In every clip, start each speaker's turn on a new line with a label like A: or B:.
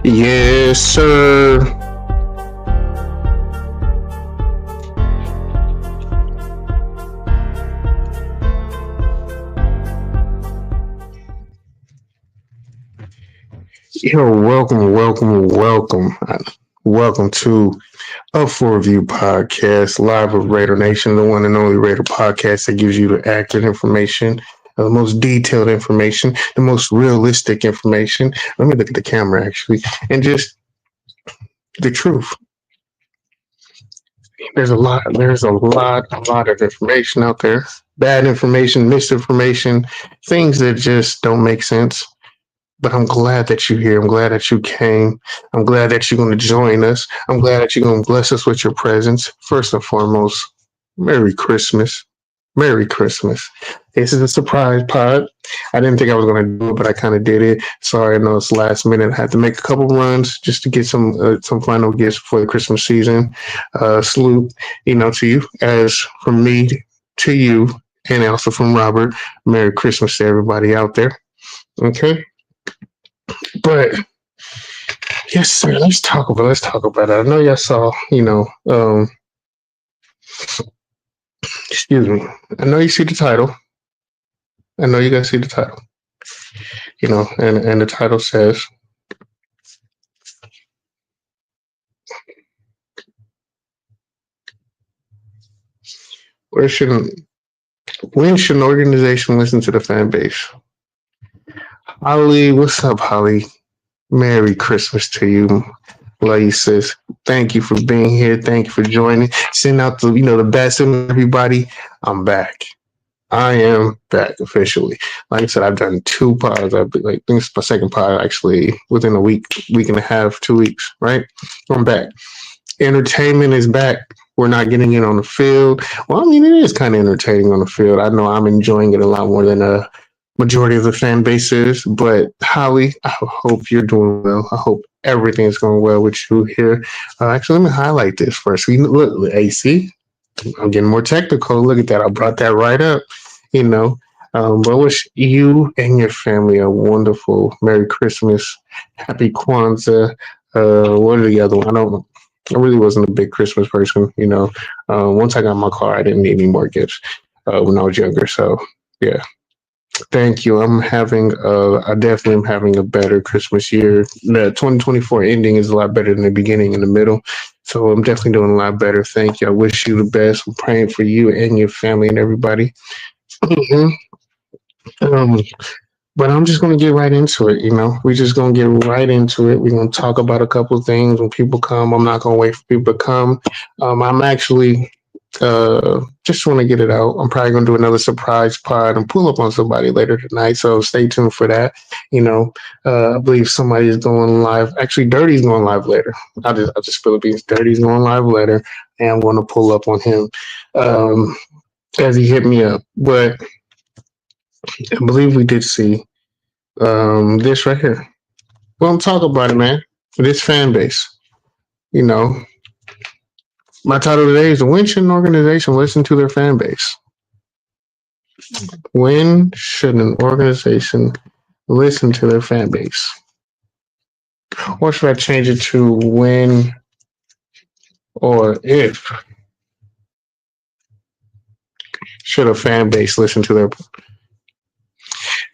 A: Yes, sir. Yo, welcome to UP4REVIEW podcast, live with Raider Nation, the one and only Raider podcast that gives you the accurate information, the most detailed information, the most realistic information. Let me look at the camera actually, and just the truth. There's a lot of information out there. Bad information, misinformation, things that just don't make sense. But I'm glad that you're here. I'm glad that you came. I'm glad that you're going to join us. I'm glad that you're going to bless us with your presence. First and foremost, Merry Christmas. Merry Christmas. This is a surprise pod. I didn't think I was going to do it, but I kind of did it. Sorry, I know it's last minute. I had to make a couple runs just to get some final gifts for the Christmas season. Salute, to you. As from me to you, and also from Robert, Merry Christmas to everybody out there. Okay. But yes, sir. Let's talk about it. I know y'all saw, excuse me. I know you see the title. I know you guys see the title. And the title says, when should an organization listen to the fan base? Holly, what's up, Holly? Merry Christmas to you. Love you, sis. Thank you for being here. Thank you for joining. Send out the best in everybody. I'm back. I am back officially. Like I said, I've done 2 pods. I think it's my second pod actually within a week and a half, 2 weeks, right? I'm back. Entertainment is back. We're not getting it on the field. Well, I mean, it is kind of entertaining on the field. I know I'm enjoying it a lot more than majority of the fan base is. But Holly, I hope you're doing well. I hope everything's going well with you here. Actually, let me highlight this first. Look, AC. I'm getting more technical. Look at that. I brought that right up. But wish you and your family a wonderful Merry Christmas, Happy Kwanzaa. What are the other one? I really wasn't a big Christmas person. Once I got my car, I didn't need any more gifts when I was younger. So yeah. Thank you. I definitely am having a better Christmas year. The 2024 ending is a lot better than the beginning and the middle. So I'm definitely doing a lot better. Thank you. I wish you the best. I'm praying for you and your family and everybody. But I'm just going to get right into it. We're just going to get right into it. We're going to talk about a couple of things. When people come, I'm not going to wait for people to come. I'm actually just want to get it out. I'm probably going to do another surprise pod and pull up on somebody later tonight. So stay tuned for that. I believe somebody is going live. Actually, Dirty's going live later. I'll just spill the beans. Dirty's going live later, and I'm going to pull up on him as he hit me up. But I believe we did see this right here. Well, talk about it, man. This fan base. My title today is when should an organization listen to their fan base? When should an organization listen to their fan base? Or should I change it to when or if should a fan base listen to their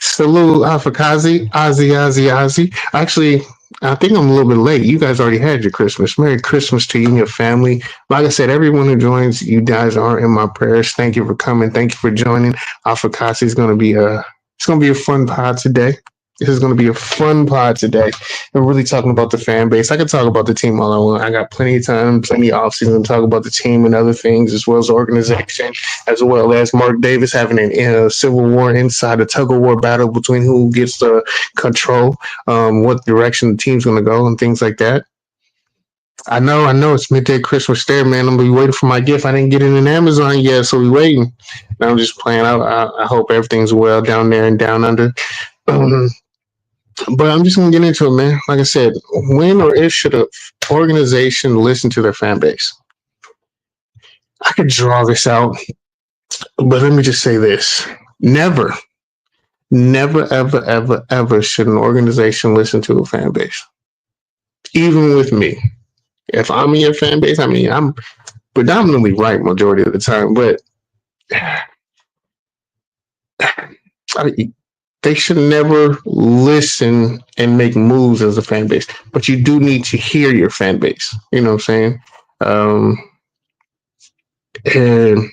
A: Salute Afakazi, Ozzy. Actually, I think I'm a little bit late. You guys already had your Christmas. Merry Christmas to you and your family. Like I said, everyone who joins, you guys are in my prayers. Thank you for coming. Thank you for joining. Afakazi is going to be a fun pod today. This is going to be a fun pod today. We're really talking about the fan base. I can talk about the team all I want. I got plenty of time, plenty of offseason to talk about the team and other things, as well as the organization, as well as Mark Davis having a civil war inside, a tug-of-war battle between who gets the control, what direction the team's going to go, and things like that. I know it's midday Christmas there, man. I'm going to be waiting for my gift. I didn't get it in Amazon yet, so we're waiting. Now I'm just playing out. I hope everything's well down there and down under. But I'm just going to get into it, man. Like I said, when or if should an organization listen to their fan base? I could draw this out, but let me just say this. Never, ever should an organization listen to a fan base. even with me. If I'm in your fan base, I mean, I'm predominantly right majority of the time, but I, they should never listen and make moves as a fan base. But you do need to hear your fan base. You know what I'm saying? Um, and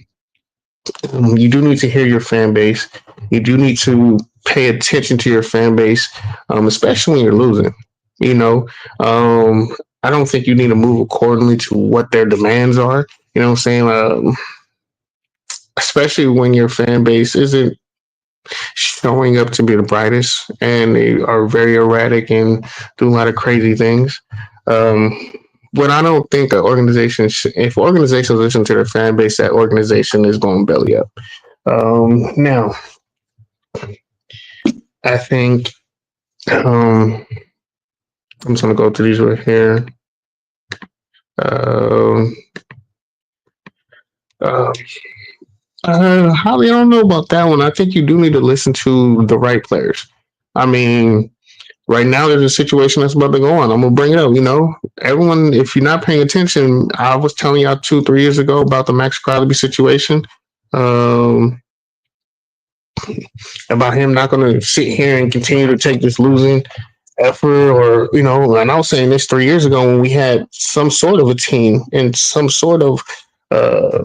A: you do need to hear your fan base. You do need to pay attention to your fan base, especially when you're losing. You know, um, I don't think you need to move accordingly to what their demands are. You know what I'm saying? Especially when your fan base isn't showing up to be the brightest and they are very erratic and do a lot of crazy things. Um, but I don't think an organization, if organizations listen to their fan base, that organization is going belly up. Now, I think I'm just going to go through these right here. Um, uh, Holly, I don't know about that one. I think you do need to listen to the right players. I mean, right now there's a situation that's about to go on. I'm gonna bring it up. You know, everyone, if you're not paying attention, I was telling y'all 2, 3 years ago about the Max Crosby situation. Um, about him not gonna sit here and continue to take this losing effort, or you know, and I was saying this 3 years ago when we had some sort of a team and some sort of uh,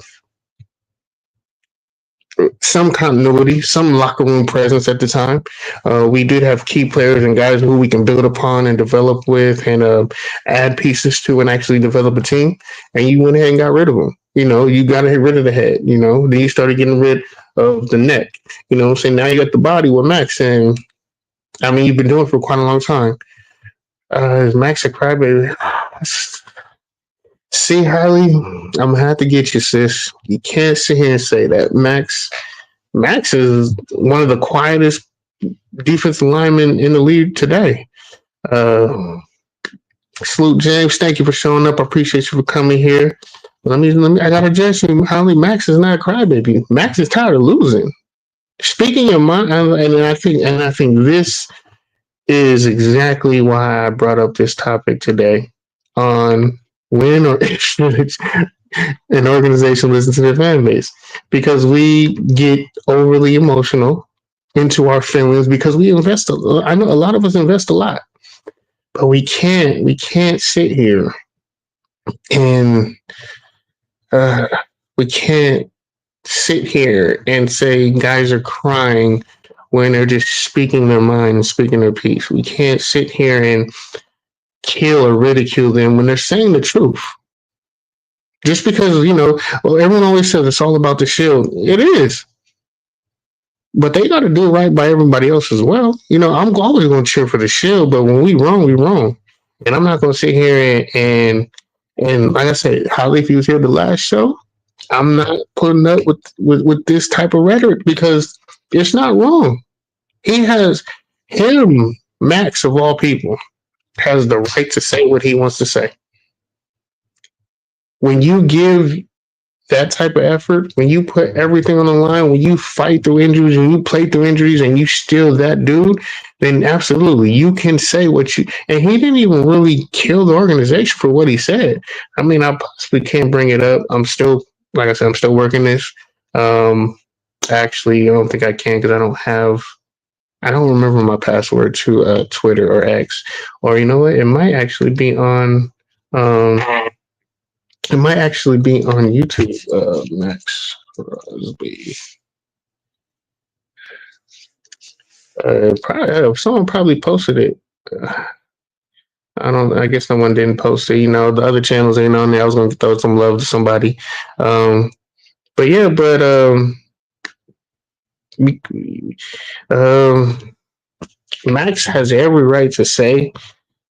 A: some continuity, some locker room presence at the time. We did have key players and guys who we can build upon and develop with and add pieces to and actually develop a team. And you went ahead and got rid of them. You know, you got to get rid of the head. You know, then you started getting rid of the neck. You know, so now you got the body with Max. And I mean, you've been doing it for quite a long time. Is Max a crybaby? See, Harley, I'm gonna have to get you, sis. You can't sit here and say that. Max is one of the quietest defensive linemen in the league today. Uh, Salute, James. Thank you for showing up. I appreciate you for coming here. Let me. I gotta address you, Holly. Max is not a crybaby. Max is tired of losing. Speaking your mind, and I think this is exactly why I brought up this topic today on when or should an organization listen to their fan base, because we get overly emotional into our feelings because we invest. I know a lot of us invest a lot, but we can't sit here and uh, we can't sit here and say guys are crying when they're just speaking their mind and speaking their piece. We can't sit here and kill or ridicule them when they're saying the truth. Just because, you know, well, everyone always says it's all about the shield. It is. But they got to do right by everybody else as well. You know, I'm always going to cheer for the shield, but when we wrong, we wrong. And I'm not going to sit here and like I said, Holly, if you was here the last show, I'm not putting up with this type of rhetoric because it's not wrong. He has him, Max of all people, has the right to say what he wants to say. When you give that type of effort, when you put everything on the line, when you fight through injuries and you play through injuries and you still that dude, then absolutely you can say what you. And he didn't even really kill the organization for what he said. I mean, I possibly can't bring it up. I'm still, like I said, I'm still working this. Actually, I don't think I can because I don't remember my password to Twitter or X. Or you know what? It might actually be on. It might actually be on YouTube. Max Crosby. Someone probably posted it. I don't. I guess someone didn't post it. You know, the other channels ain't on there. I was going to throw some love to somebody. But yeah, but um, Max has every right to say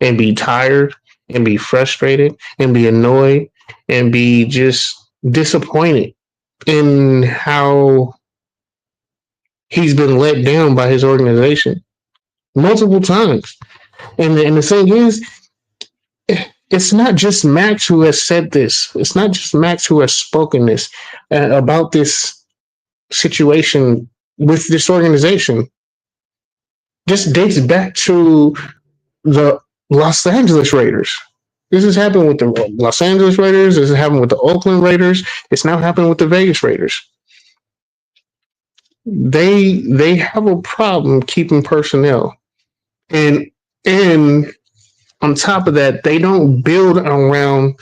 A: and be tired and be frustrated and be annoyed and be just disappointed in how he's been let down by his organization multiple times. And the thing is, it's not just Max who has said this. It's not just Max who has spoken this about this situation with this organization. This dates back to the Los Angeles Raiders. This has happened with the Los Angeles Raiders. This has happened with the Oakland Raiders. It's now happening with the Vegas Raiders. They have a problem keeping personnel, and and on top of that, they don't build around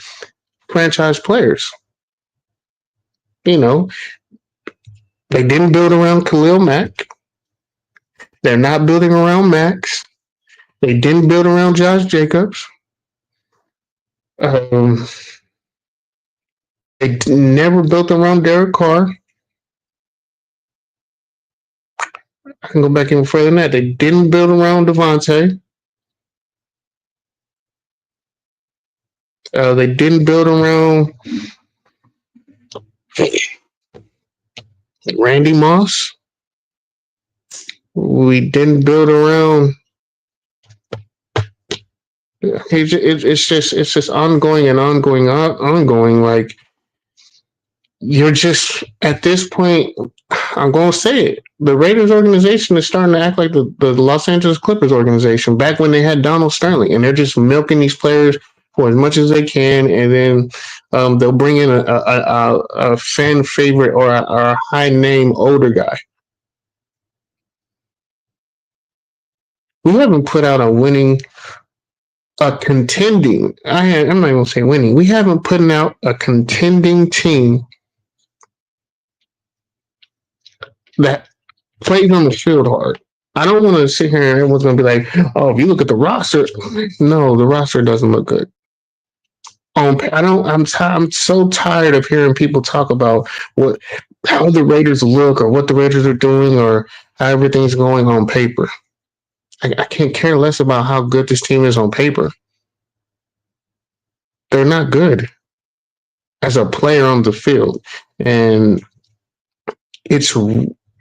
A: franchise players. You know, they didn't build around Khalil Mack. They're not building around Max. They didn't build around Josh Jacobs. Um, they never built around Derek Carr. I can go back even further than that. They didn't build around Devontae. They didn't build around Randy Moss. We didn't build around. It's just ongoing and ongoing. Like, you're just at this point. I'm going to say it. The Raiders organization is starting to act like the Los Angeles Clippers organization back when they had Donald Sterling, and they're just milking these players for as much as they can, and then they'll bring in a fan favorite or a high name older guy. We haven't put out a contending. I'm not even gonna say winning. We haven't put out a contending team that plays on the field hard. I don't want to sit here and everyone's going to be like, "Oh, if you look at the roster, no, the roster doesn't look good." I don't. I'm so tired of hearing people talk about how the Raiders look or what the Raiders are doing or how everything's going on paper. I can't care less about how good this team is on paper. They're not good as a player on the field, and it's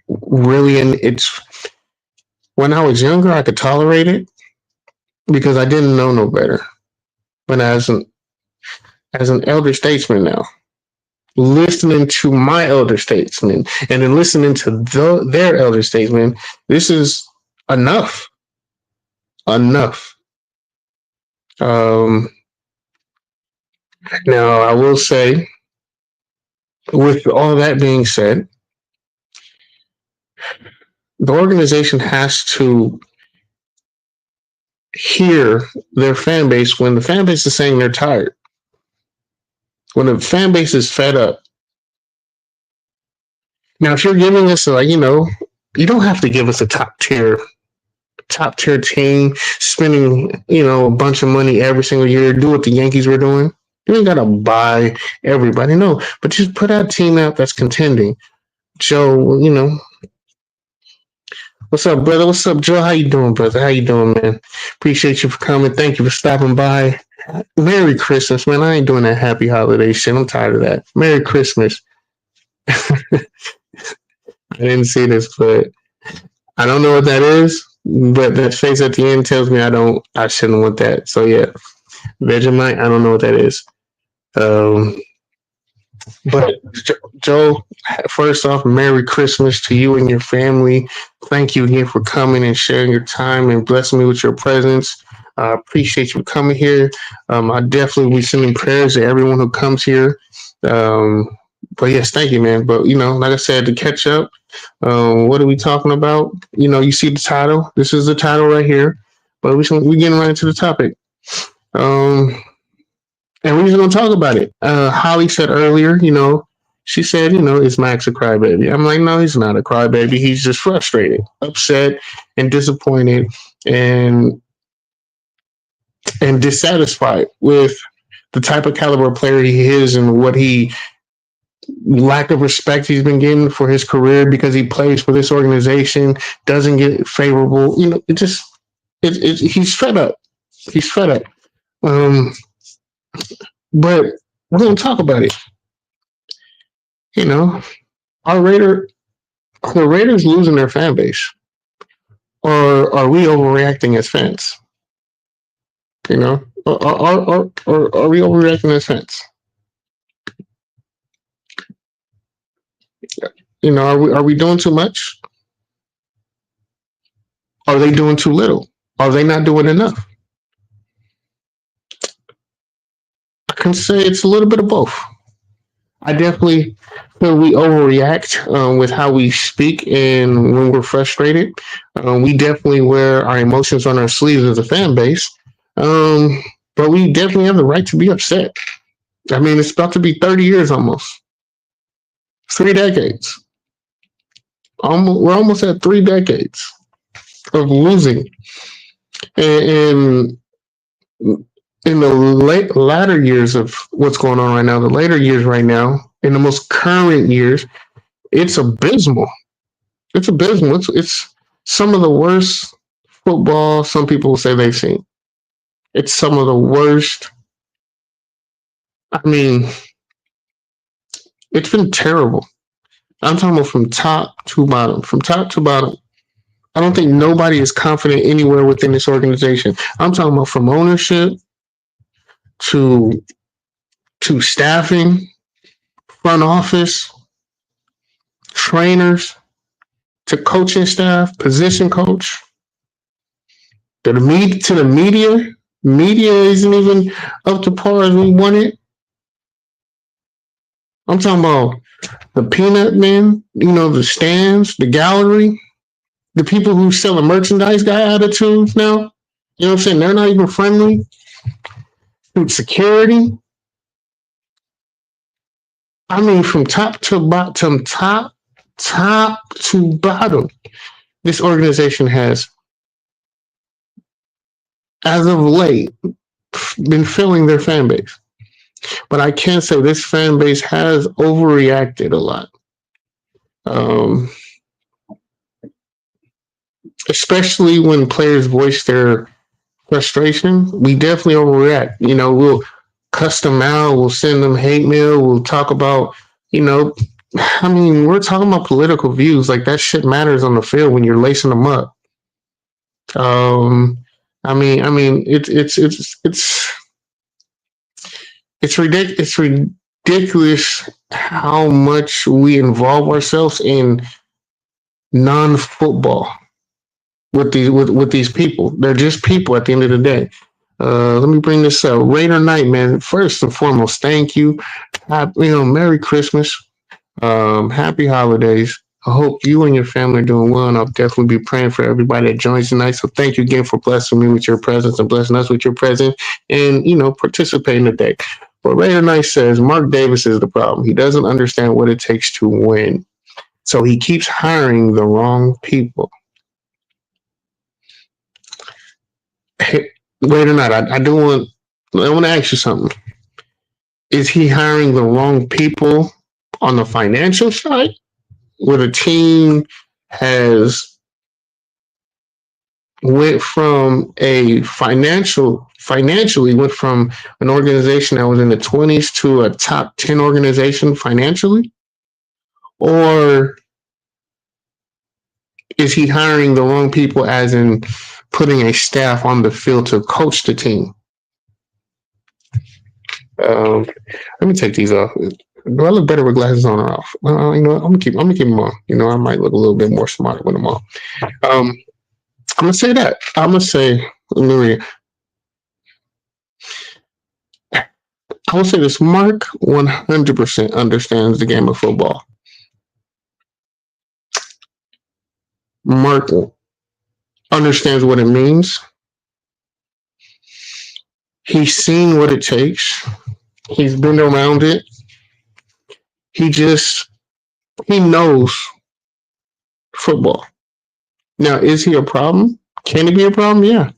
A: really it's when I was younger I could tolerate it because I didn't know no better. But as an elder statesman now, listening to my elder statesmen and then listening to their elder statesmen, this is enough. Enough. Now I will say, with all that being said, the organization has to hear their fan base when the fan base is saying they're tired. When the fan base is fed up. Now, if you're giving us you don't have to give us a top tier team spending, a bunch of money every single year. Do what the Yankees were doing. You ain't gotta buy everybody, no, but just put out a team out that's contending. Joe, what's up, brother? What's up, Joe? How you doing, brother? How you doing, man? Appreciate you for coming. Thank you for stopping by. Merry Christmas, man. I ain't doing that happy holiday shit. I'm tired of that. Merry Christmas. I didn't see this, but I don't know what that is. But that face at the end tells me I shouldn't want that. So yeah, Vegemite, I don't know what that is. But Joe, first off, Merry Christmas to you and your family. Thank you again for coming and sharing your time and blessing me with your presence. I appreciate you coming here. I definitely will be sending prayers to everyone who comes here. But yes, thank you, man. But like I said, to catch up, what are we talking about? You see the title. This is the title right here. But we're getting right into the topic. And we're just gonna talk about it. Holly said earlier, she said, is Max a crybaby? I'm like, no, he's not a crybaby. He's just frustrated, upset, and disappointed, and dissatisfied with the type of caliber player he is and what lack of respect he's been getting for his career because he plays for this organization, doesn't get favorable. He's fed up. He's fed up. But we're going to talk about it. Are the Raiders losing their fan base? Or are we overreacting as fans? Or are we overreacting as fans? Are we doing too much? Are they doing too little? Are they not doing enough? can say it's a little bit of both. I definitely feel we overreact with how we speak and when we're frustrated. We definitely wear our emotions on our sleeves as a fan base. Um, but we definitely have the right to be upset. I mean, it's about to be 30 years almost, 3 decades. We're almost at 3 decades of losing. And in the latter years of what's going on right now, the later years right now, in the most current years, it's abysmal. It's abysmal. It's some of the worst football some people say they've seen. It's some of the worst. I mean, it's been terrible. I'm talking about from top to bottom. From top to bottom. I don't think nobody is confident anywhere within this organization. I'm talking about from ownership to staffing, front office, trainers, to coaching staff, position coach, to the media. Media isn't even up to par as we want it. I'm talking about the peanut men, the stands, the gallery, the people who sell the merchandise got attitudes now. You know what I'm saying? They're not even friendly. Food security. I mean, from top to bottom, top to bottom, this organization has, as of late, been filling their fan base. But I can say this fan base has overreacted a lot. Especially when players voice their frustration, we definitely overreact. We'll cuss them out, we'll send them hate mail, we'll talk about, we're talking about political views. Like that shit matters on the field when you're lacing them up. It's ridiculous. It's ridiculous how much we involve ourselves in non-football with these people. They're just people at the end of the day. Let me bring this up. Raider Knight, man. First and foremost, thank you. Merry Christmas. Happy holidays. I hope you and your family are doing well, and I'll definitely be praying for everybody that joins tonight. So thank you again for blessing me with your presence and blessing us with your presence and, participating today. But Raider Knight says Mark Davis is the problem. He doesn't understand what it takes to win. So he keeps hiring the wrong people. Hey, Raider Knight, I want to ask you something. Is he hiring the wrong people on the financial side, where the team has went from financially went from an organization that was in the 20s to a top 10 organization financially? Or is he hiring the wrong people, as in putting a staff on the field to coach the team? Let me take these off. Do I look better with glasses on or off? I'm gonna keep them on. I might look a little bit more smart with them on. I'm gonna say that. I'm gonna say, I will say this: Mark 100% understands the game of football. Mark understands what it means. He's seen what it takes. He's been around it. He knows football. Now, is he a problem? Can he be a problem? Yeah.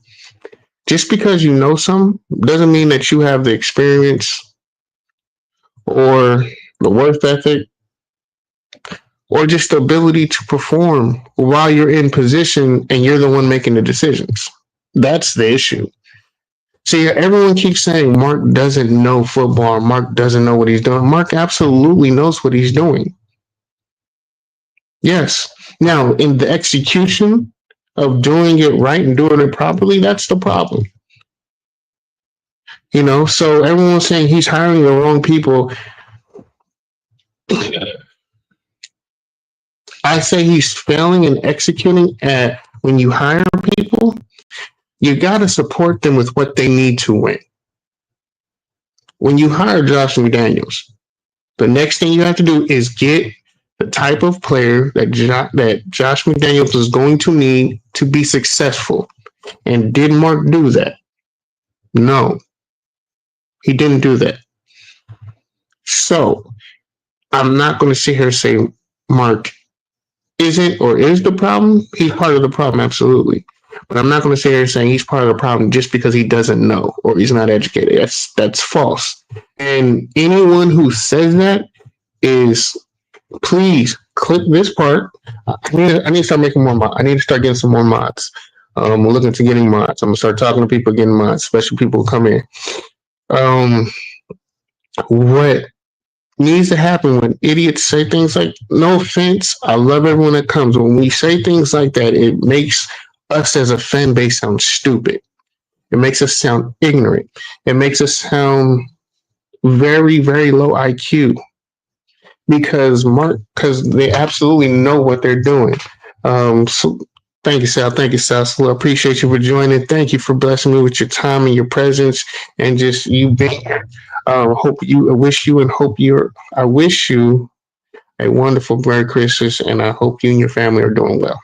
A: Just because you know some doesn't mean that you have the experience or the work ethic or just the ability to perform while you're in position and you're the one making the decisions. That's the issue. See, everyone keeps saying Mark doesn't know football. Mark doesn't know what he's doing. Mark absolutely knows what he's doing. Yes. Now, in the execution of doing it right and doing it properly, that's the problem. So everyone's saying he's hiring the wrong people. I say he's failing and executing at when you hire people, you got to support them with what they need to win. when you hire Josh McDaniels, the next thing you have to do is get the type of player that Josh McDaniels is going to need to be successful. And did Mark do that? No, he didn't do that. So I'm not going to sit here and say Mark isn't or is the problem. He's part of the problem, absolutely. But I'm not going to sit here saying he's part of the problem just because he doesn't know or he's not educated. That's false. And anyone who says that is, please click this part. I need to start making more mods. I need to start getting some more mods. I'm looking to getting mods. I'm gonna start talking to people getting mods, especially people who come in. What needs to happen when idiots say things like, no offense, I love everyone that comes. When we say things like that, it makes us as a fan base sound stupid. It makes us sound ignorant. It makes us sound very, very low IQ because they absolutely know what they're doing. So thank you, Sal. Thank you, Sal. So I appreciate you for joining. Thank you for blessing me with your time and your presence and just you being here. I wish you a wonderful Merry Christmas, and I hope you and your family are doing well.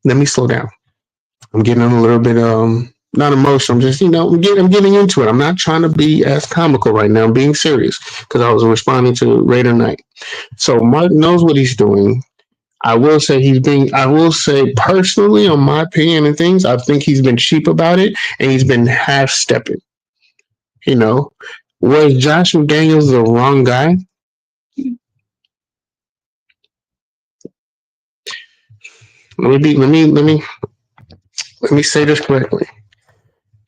A: Let me slow down. I'm getting a little bit not emotional. I'm just I'm getting into it. I'm not trying to be as comical right now. I'm being serious because I was responding to Raider Knight. So Mark knows what he's doing. I will say personally, on my opinion and things, I think he's been cheap about it and he's been half stepping. Was Josh McDaniels the wrong guy? Let me say this correctly.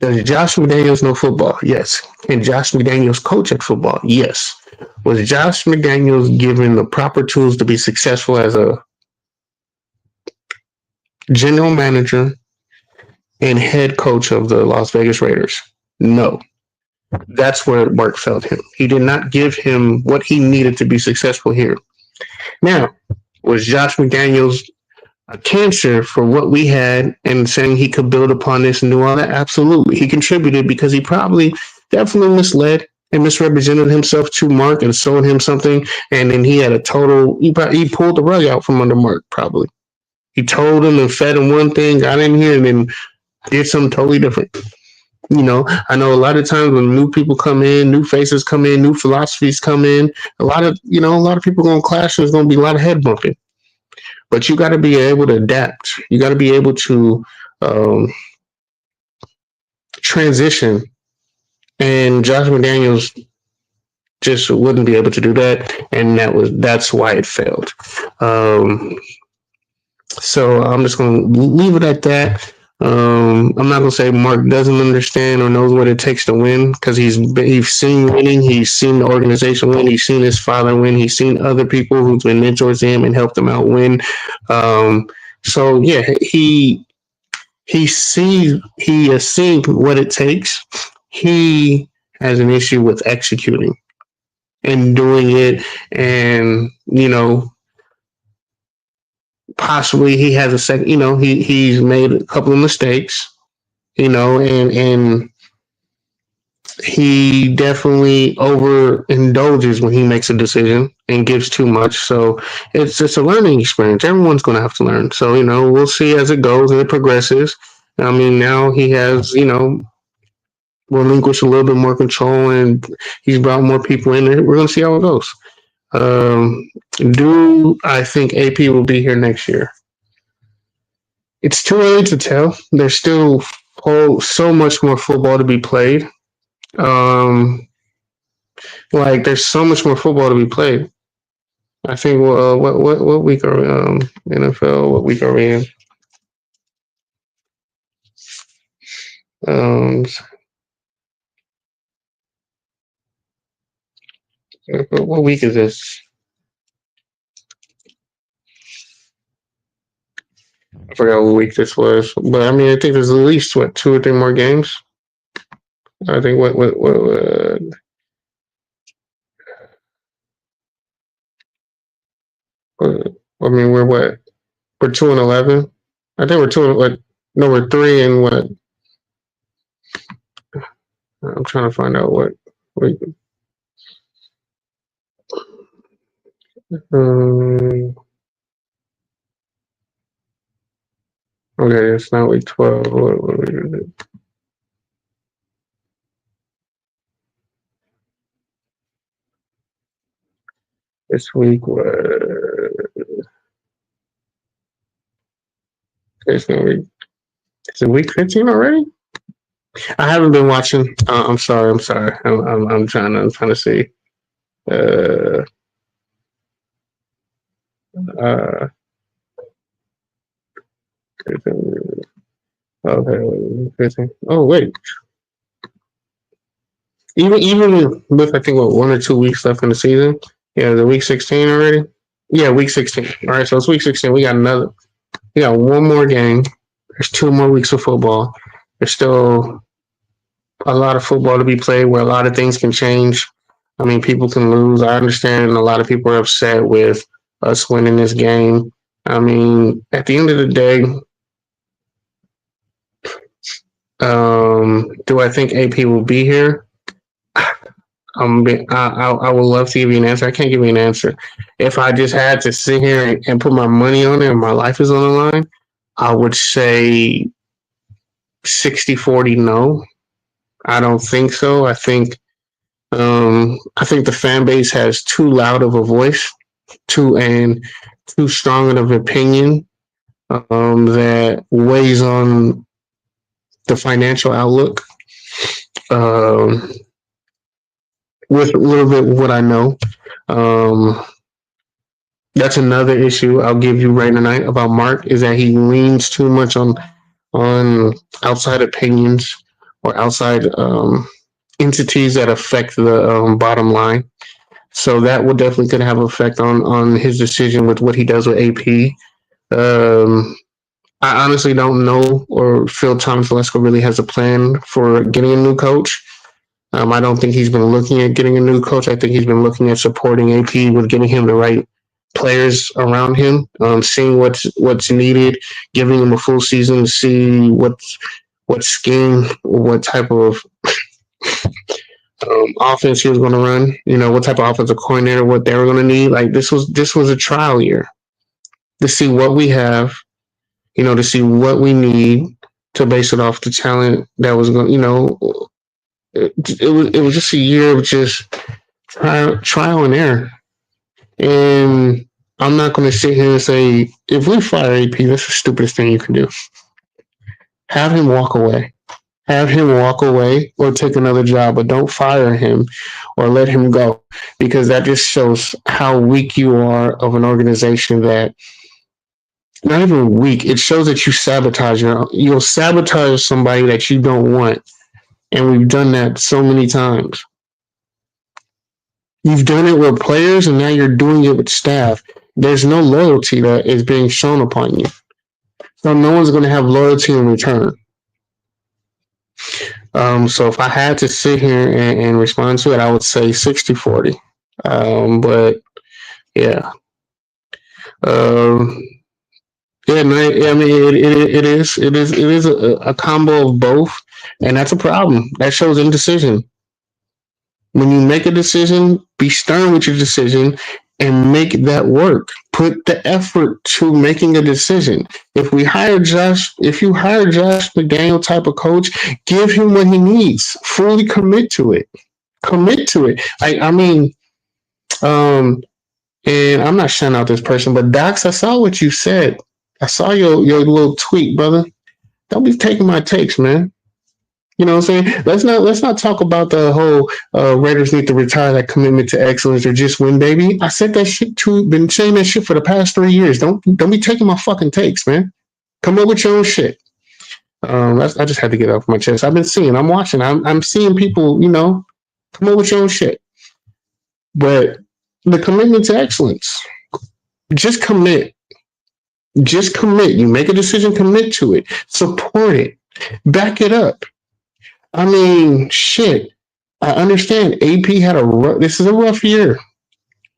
A: Does Josh McDaniels know football? Yes. Can Josh McDaniels coach at football? Yes. Was Josh McDaniels given the proper tools to be successful as a general manager and head coach of the Las Vegas Raiders? No. That's where Mark failed him. He did not give him what he needed to be successful here. Now, was Josh McDaniels a cancer for what we had and saying he could build upon this and do all that? Absolutely. He contributed because he probably definitely misled and misrepresented himself to Mark and sold him something. And then he had he pulled the rug out from under Mark, probably. He told him and fed him one thing, got in here, and then did something totally different. I know a lot of times when new people come in, new faces come in, new philosophies come in, a lot of people going to clash. There's going to be a lot of head bumping. But you got to be able to adapt. You got to be able to transition. And Josh McDaniels just wouldn't be able to do that, and that's why it failed. So I'm just going to leave it at that. I'm not going to say Mark doesn't understand or knows what it takes to win because he's seen winning. He's seen the organization win. He's seen his father win. He's seen other people who've been mentors to him and helped him out win. So yeah, he has seen what it takes. He has an issue with executing and doing it, and possibly he has a second, he's made a couple of mistakes, and he definitely overindulges when he makes a decision and gives too much. So it's just a learning experience. Everyone's going to have to learn. So, we'll see as it goes and it progresses. I mean, now he has, relinquished a little bit more control and he's brought more people in there. We're going to see how it goes. Do I think AP will be here next year? It's too early to tell. There's still so much more football to be played. There's so much more football to be played. I think what week are we NFL? What week are we in? What week is this? I forgot what week this was, but I mean, I think there's at least 2 or 3 more games. I think what I mean, we're 2-11. I think we're 2. No, we're 3 and what? I'm trying to find out what week. Um, okay, it's not week 12. What is it? This week was. It's not week. Is it week 15 already? I haven't been watching. I'm sorry. I'm sorry. I'm trying to. I'm trying to see. Uh. Uh. Okay. 15. Oh wait. Even with I think what 1 or 2 weeks left in the season. Yeah, the week 16 already. Yeah, week 16. All right, so it's week 16. We got another. We got one more game. There's 2 more weeks of football. There's still a lot of football to be played where a lot of things can change. I mean, people can lose. I understand a lot of people are upset with us winning this game. I mean, at the end of the day, do I think AP will be here? I would love to give you an answer. I can't give you an answer. If I just had to sit here and put my money on it and my life is on the line, I would say 60-40 no. I don't think so. I think the fan base has too loud of a voice, too strong of an opinion that weighs on the financial outlook. Um, with a little bit of what I know, um, that's another issue I'll give you right tonight about Mark is that he leans too much on outside opinions or outside entities that affect the bottom line. So that will definitely could have an effect on his decision with what he does with AP. Um, I honestly don't know or feel Tom Telesco really has a plan for getting a new coach. I don't think he's been looking at getting a new coach. I think he's been looking at supporting AP with getting him the right players around him, seeing what's needed, giving him a full season to see what scheme, what type of offense he was going to run. You know, what type of offensive coordinator, what they were going to need. Like this was a trial year to see what we have. You know, to see what we need to base it off the talent that was going. You know, it was just a year of just trial and error. And I'm not going to sit here and say if we fire AP, that's the stupidest thing you can do. Have him walk away. Have him walk away or take another job, but don't fire him or let him go because that just shows how weak you are of an organization that not even weak. It shows that you sabotage. You'll sabotage somebody that you don't want, and we've done that so many times. You've done it with players, and now you're doing it with staff. There's no loyalty that is being shown upon you, so no one's going to have loyalty in return. So if I had to sit here and respond to it, I would say 60-40. But yeah. Um, yeah, no, I mean, it is a combo of both, and that's a problem. That shows indecision. When you make a decision, be stern with your decision and make that work. Put the effort to making a decision. If you hire Josh McDaniel type of coach, give him what he needs. Fully commit to it. Commit to it. I mean, and I'm not shutting out this person, but Docs, I saw what you said. I saw your little tweet, brother. Don't be taking my takes, man. You know what I'm saying? Let's not talk about the whole Raiders need to retire that commitment to excellence or just win, baby. I said that shit too. Been saying that shit for the past 3 years. Don't be taking my fucking takes, man. Come up with your own shit. I just had to get off my chest. I've been seeing. I'm watching. I'm seeing people. You know, come up with your own shit. But the commitment to excellence. Just commit. Just commit. You make a decision. Commit to it. Support it. Back it up. I mean, shit. I understand AP had this is a rough year.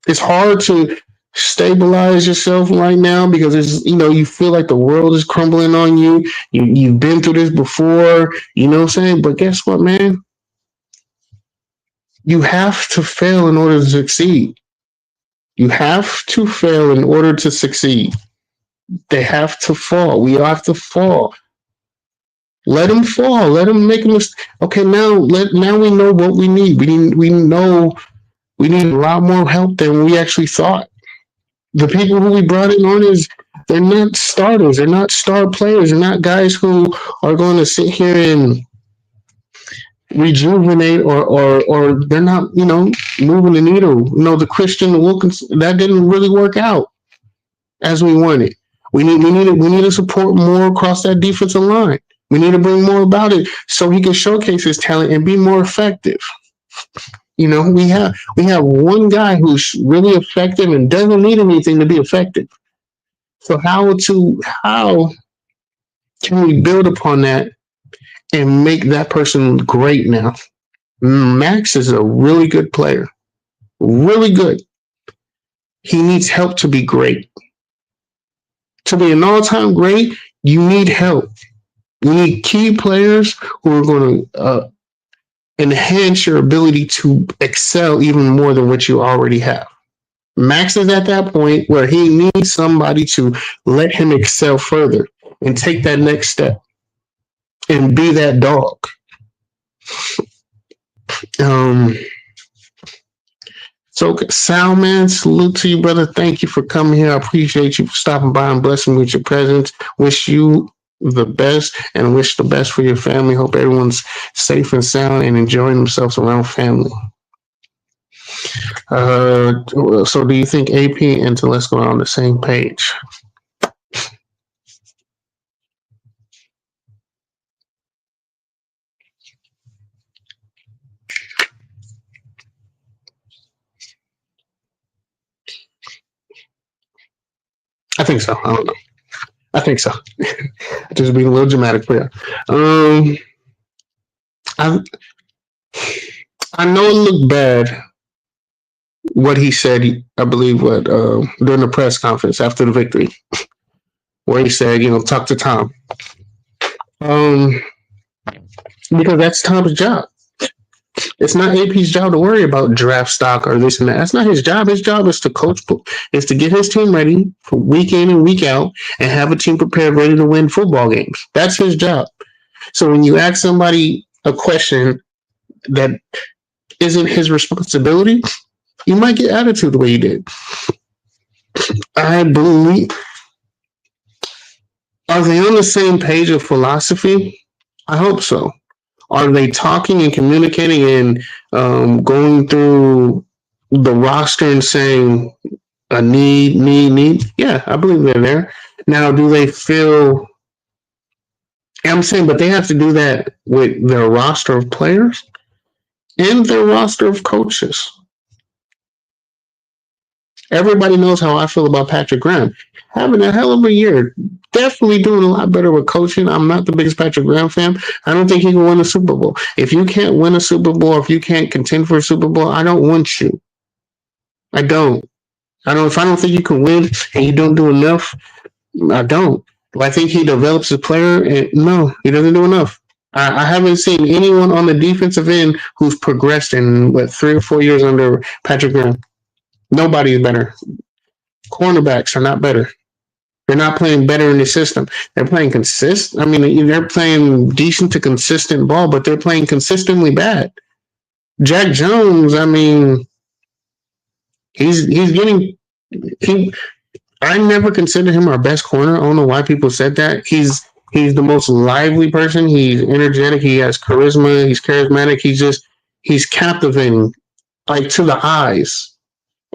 A: It's hard to stabilize yourself right now because you feel like the world is crumbling on you. You've been through this before, you know what I'm saying? But guess what, man? You have to fail in order to succeed. You have to fail in order to succeed. They have to fall. We have to fall. Let them fall. Let them make a mistake. Okay, now we know what we need. We know we need a lot more help than we actually thought. The people who we brought in on is they're not starters. They're not star players. They're not guys who are going to sit here and rejuvenate or they're not moving the needle. The Christian Wilkins that didn't really work out as we wanted. We need to support more across that defensive line. We need to bring more about it so he can showcase his talent and be more effective. We have one guy who's really effective and doesn't need anything to be effective. So how can we build upon that and make that person great now? Max is a really good player. Really good. He needs help to be great. To be an all-time great, you need help. You need key players who are going to enhance your ability to excel even more than what you already have. Max is at that point where he needs somebody to let him excel further and take that next step and be that dog. So, Sal, man, salute to you, brother. Thank you for coming here. I appreciate you for stopping by and blessing me with your presence. Wish you the best and wish the best for your family. Hope everyone's safe and sound and enjoying themselves around family. So do you think AP and Telesco are on the same page? I think so. I don't know. I think so. Just being a little dramatic for you. I know it looked bad what he said, I believe, during the press conference after the victory, where he said, talk to Tom. Because that's Tom's job. It's not AP's job to worry about draft stock or this and that. That's not his job. His job is to coach, is to get his team ready for week in and week out and have a team prepared, ready to win football games. That's his job. So when you ask somebody a question that isn't his responsibility, you might get attitude the way you did. I believe. Are they on the same page of philosophy? I hope so. Are they talking and communicating and going through the roster and saying a need? Yeah, I believe they're there. Now, do they feel... I'm saying, but they have to do that with their roster of players and their roster of coaches. Everybody knows how I feel about Patrick Graham. Having a hell of a year. Definitely doing a lot better with coaching. I'm not the biggest Patrick Graham fan. I don't think he can win a Super Bowl. If you can't win a Super Bowl, if you can't contend for a Super Bowl, I don't want you. I don't. If I don't think you can win and you don't do enough, I don't. Do I think he develops a player? No, he doesn't do enough. I haven't seen anyone on the defensive end who's progressed in 3 or 4 years under Patrick Graham. Nobody's better. Cornerbacks are not better. They're not playing better in the system. They're playing consistent. I mean, they're playing decent to consistent ball, but they're playing consistently bad. Jack Jones, I mean, he's getting. I never considered him our best corner. I don't know why people said that. He's the most lively person. He's energetic. He has charisma. He's charismatic. He's captivating, like to the eyes.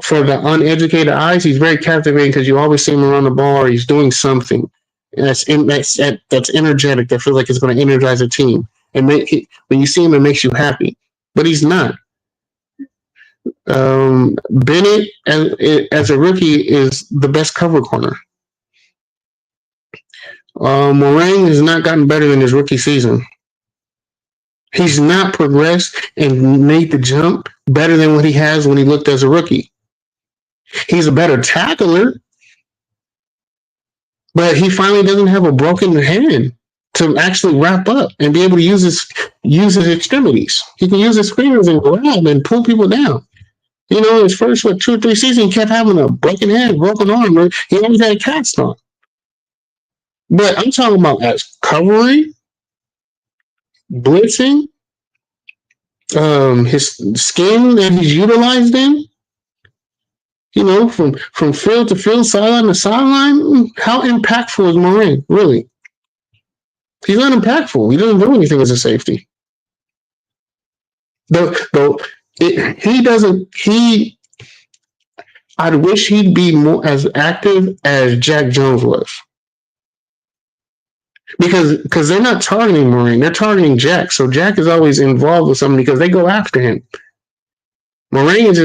A: For the uneducated eyes, he's very captivating because you always see him around the ball or he's doing something that's energetic, that feels like it's going to energize a team. And when you see him, it makes you happy. But he's not. Bennett, as a rookie, is the best cover corner. Morang has not gotten better in his rookie season. He's not progressed and made the jump better than what he has when he looked as a rookie. He's a better tackler, but he finally doesn't have a broken hand to actually wrap up and be able to use his extremities. He can use his fingers and grab and pull people down. You know, his first 2 or 3 seasons, he kept having a broken head, broken arm. Right? He always had a cast on. But I'm talking about as covering, blitzing, his skin that he's utilized in. You know, from field to field, sideline to sideline. How impactful is Moran? Really, he's not impactful. He doesn't do anything as a safety. Though he doesn't. I'd wish he'd be more as active as Jack Jones was. Because they're not targeting Moran, they're targeting Jack. So Jack is always involved with something because they go after him. Moran is,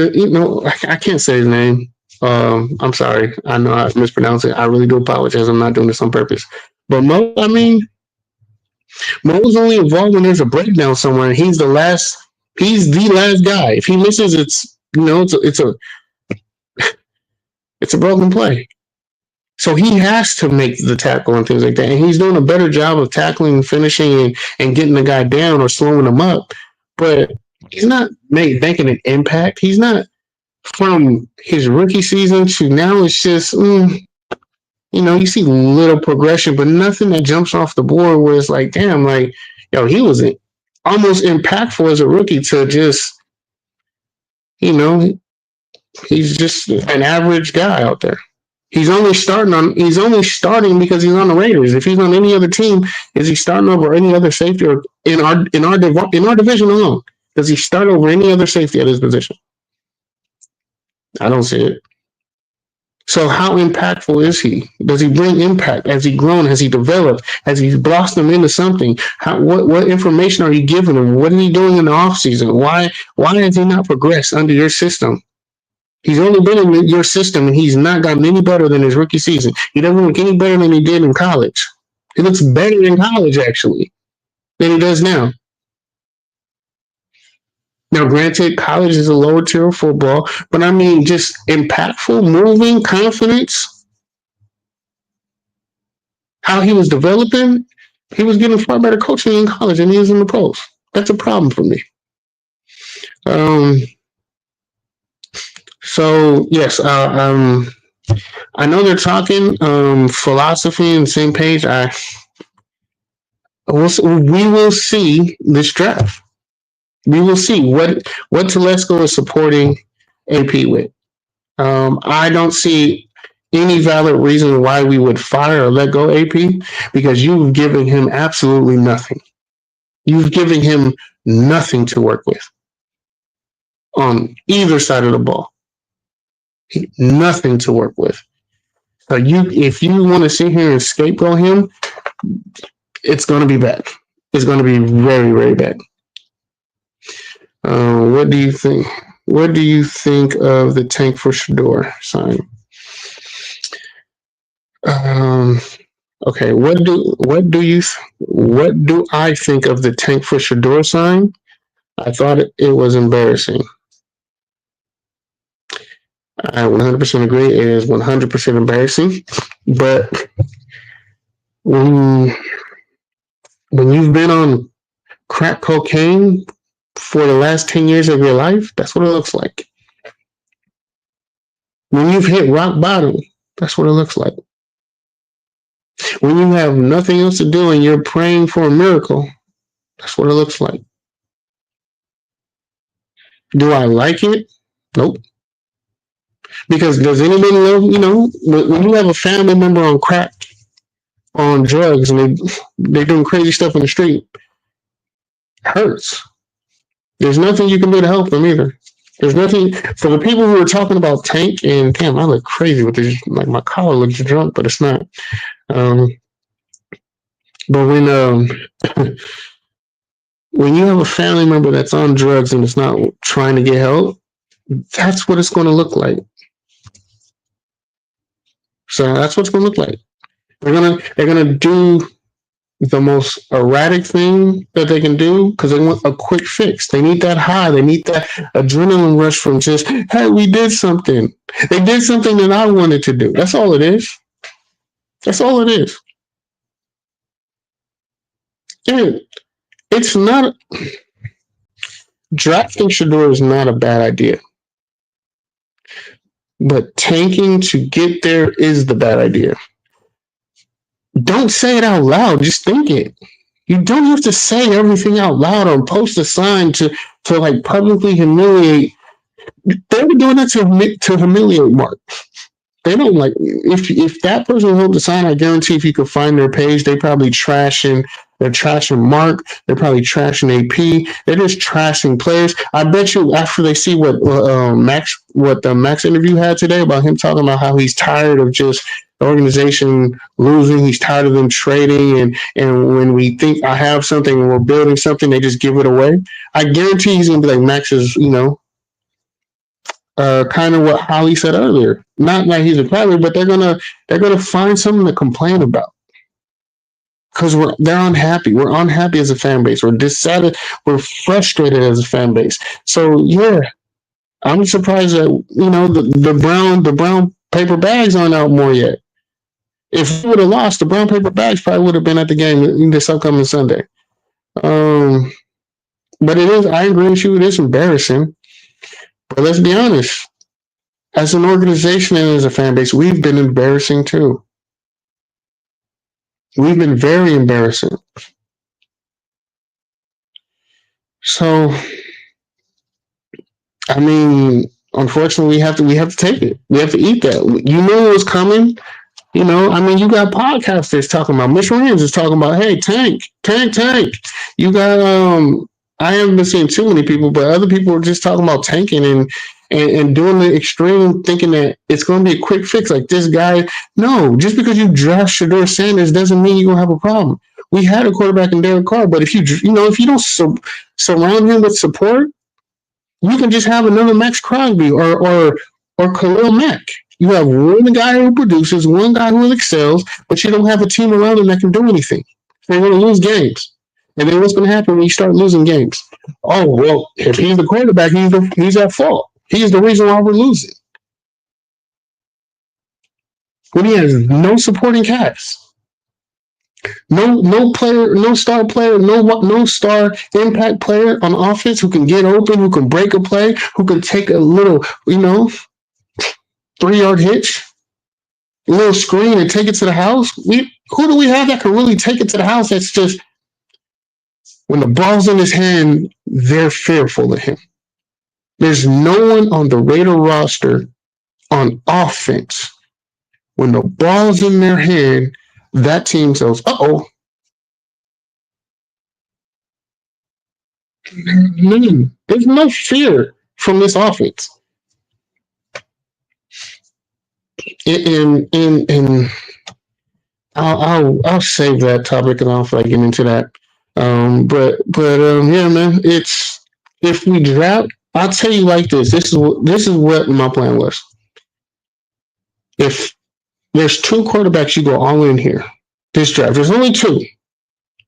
A: I can't say his name. I'm sorry. I know I mispronounced it. I really do apologize. I'm not doing this on purpose. But Mo's only involved when there's a breakdown somewhere. And he's the last guy. If he misses, it's a broken play. So he has to make the tackle and things like that. And he's doing a better job of tackling, finishing, and getting the guy down or slowing him up. But he's not making an impact. He's not from his rookie season to now. It's just, you see little progression, but nothing that jumps off the board where it's like, damn, like, he was almost impactful as a rookie to just, he's just an average guy out there. He's only starting because he's on the Raiders. If he's on any other team, is he starting over any other safety or in our division alone? Does he start over any other safety at his position? I don't see it. So how impactful is he? Does he bring impact? Has he grown? Has he developed? Has he blossomed into something? What information are you giving him? What is he doing in the offseason? Why has he not progressed under your system? He's only been in your system, and he's not gotten any better than his rookie season. He doesn't look any better than he did in college. He looks better in college, actually, than he does now. Now, granted, college is a lower tier of football, but I mean, just impactful, moving, confidence. How he was developing, he was getting far better coaching in college than he is in the pros. That's a problem for me. So yes, I know they're talking philosophy and same page. We will see this draft. We will see what Telesco is supporting AP with. I don't see any valid reason why we would fire or let go AP because you've given him absolutely nothing. You've given him nothing to work with on either side of the ball. Nothing to work with. So if you want to sit here and scapegoat him, it's going to be bad. It's going to be very, very bad. What do you think? What do you think of the Tank for Shador sign? Okay, what do I think of the Tank for Shador sign? I thought it was embarrassing. I 100% agree. It is 100% embarrassing. But when you've been on crack cocaine for the last 10 years of your life, that's what it looks like. When you've hit rock bottom, that's what it looks like. When you have nothing else to do and you're praying for a miracle, that's what it looks like. Do I like it? Nope. Because does anybody know, when you have a family member on crack, on drugs, and they're doing crazy stuff in the street, it hurts. There's nothing you can do to help them either. There's nothing for the people who are talking about Tank, and damn, I look crazy with this. Like my collar looks drunk, but it's not. But when you have a family member that's on drugs and it's not trying to get help, that's what it's going to look like. So that's what it's going to look like. They're gonna do the most erratic thing that they can do because they want a quick fix. They need that high. They need that adrenaline rush from just, hey, we did something. They did something that I wanted to do. That's all it is. That's all it is. And it's not drafting Shador is not a bad idea. but tanking to get there is the bad idea. Don't say it out loud. Just think it. You don't have to say everything out loud or post a sign to like publicly humiliate. They were doing that to humiliate Mark. They don't like if that person holds a sign. I guarantee if you could find their page, they probably trashing. They're trashing Mark. They're probably trashing AP. They're just trashing players. I bet you after they see what the Max interview had today about him talking about how he's tired of just the organization losing. He's tired of them trading, and when we think I have something and we're building something, they just give it away. I guarantee he's gonna be like Max is, kind of what Holly said earlier. Not like he's a crybaby, but they're gonna find something to complain about because they're unhappy. We're unhappy as a fan base. We're dissatisfied. We're frustrated as a fan base. So yeah, I'm surprised that the brown paper bags aren't out more yet. If we would have lost, the brown paper bags probably would have been at the game this upcoming Sunday. But it is. I agree with you. It is embarrassing. But let's be honest. As an organization and as a fan base, we've been embarrassing too. We've been very embarrassing. So, I mean, unfortunately, we have to take it. We have to eat that. You knew it was coming. You got podcasters talking about. Mitch Williams is talking about, hey, tank. You got I haven't been seeing too many people, but other people are just talking about tanking and doing the extreme, thinking that it's going to be a quick fix. Like this guy, no, just because you draft Shedeur Sanders doesn't mean you're going to have a problem. We had a quarterback in Derek Carr, but if you don't surround him with support, you can just have another Max Crosby or Khalil Mack. You have one guy who produces, one guy who excels, but you don't have a team around him that can do anything. They're going to lose games. And then what's going to happen when you start losing games? Oh, well, if he's the quarterback, he's at fault. He's the reason why we're losing. When he has no supporting cast, no player, no star player, no star impact player on offense who can get open, who can break a play, who can take a little, 3-yard hitch, a little screen and take it to the house. Who do we have that can really take it to the house? That's just when the ball's in his hand, they're fearful of him. There's no one on the Raider roster on offense. When the ball's in their hand, that team says, uh-oh. There's no fear from this offense. And I'll save that topic and I'll get into that. But yeah, man, it's if we draft. I'll tell you like this. This is what my plan was. If there's two quarterbacks, you go all in here. This draft. There's only two.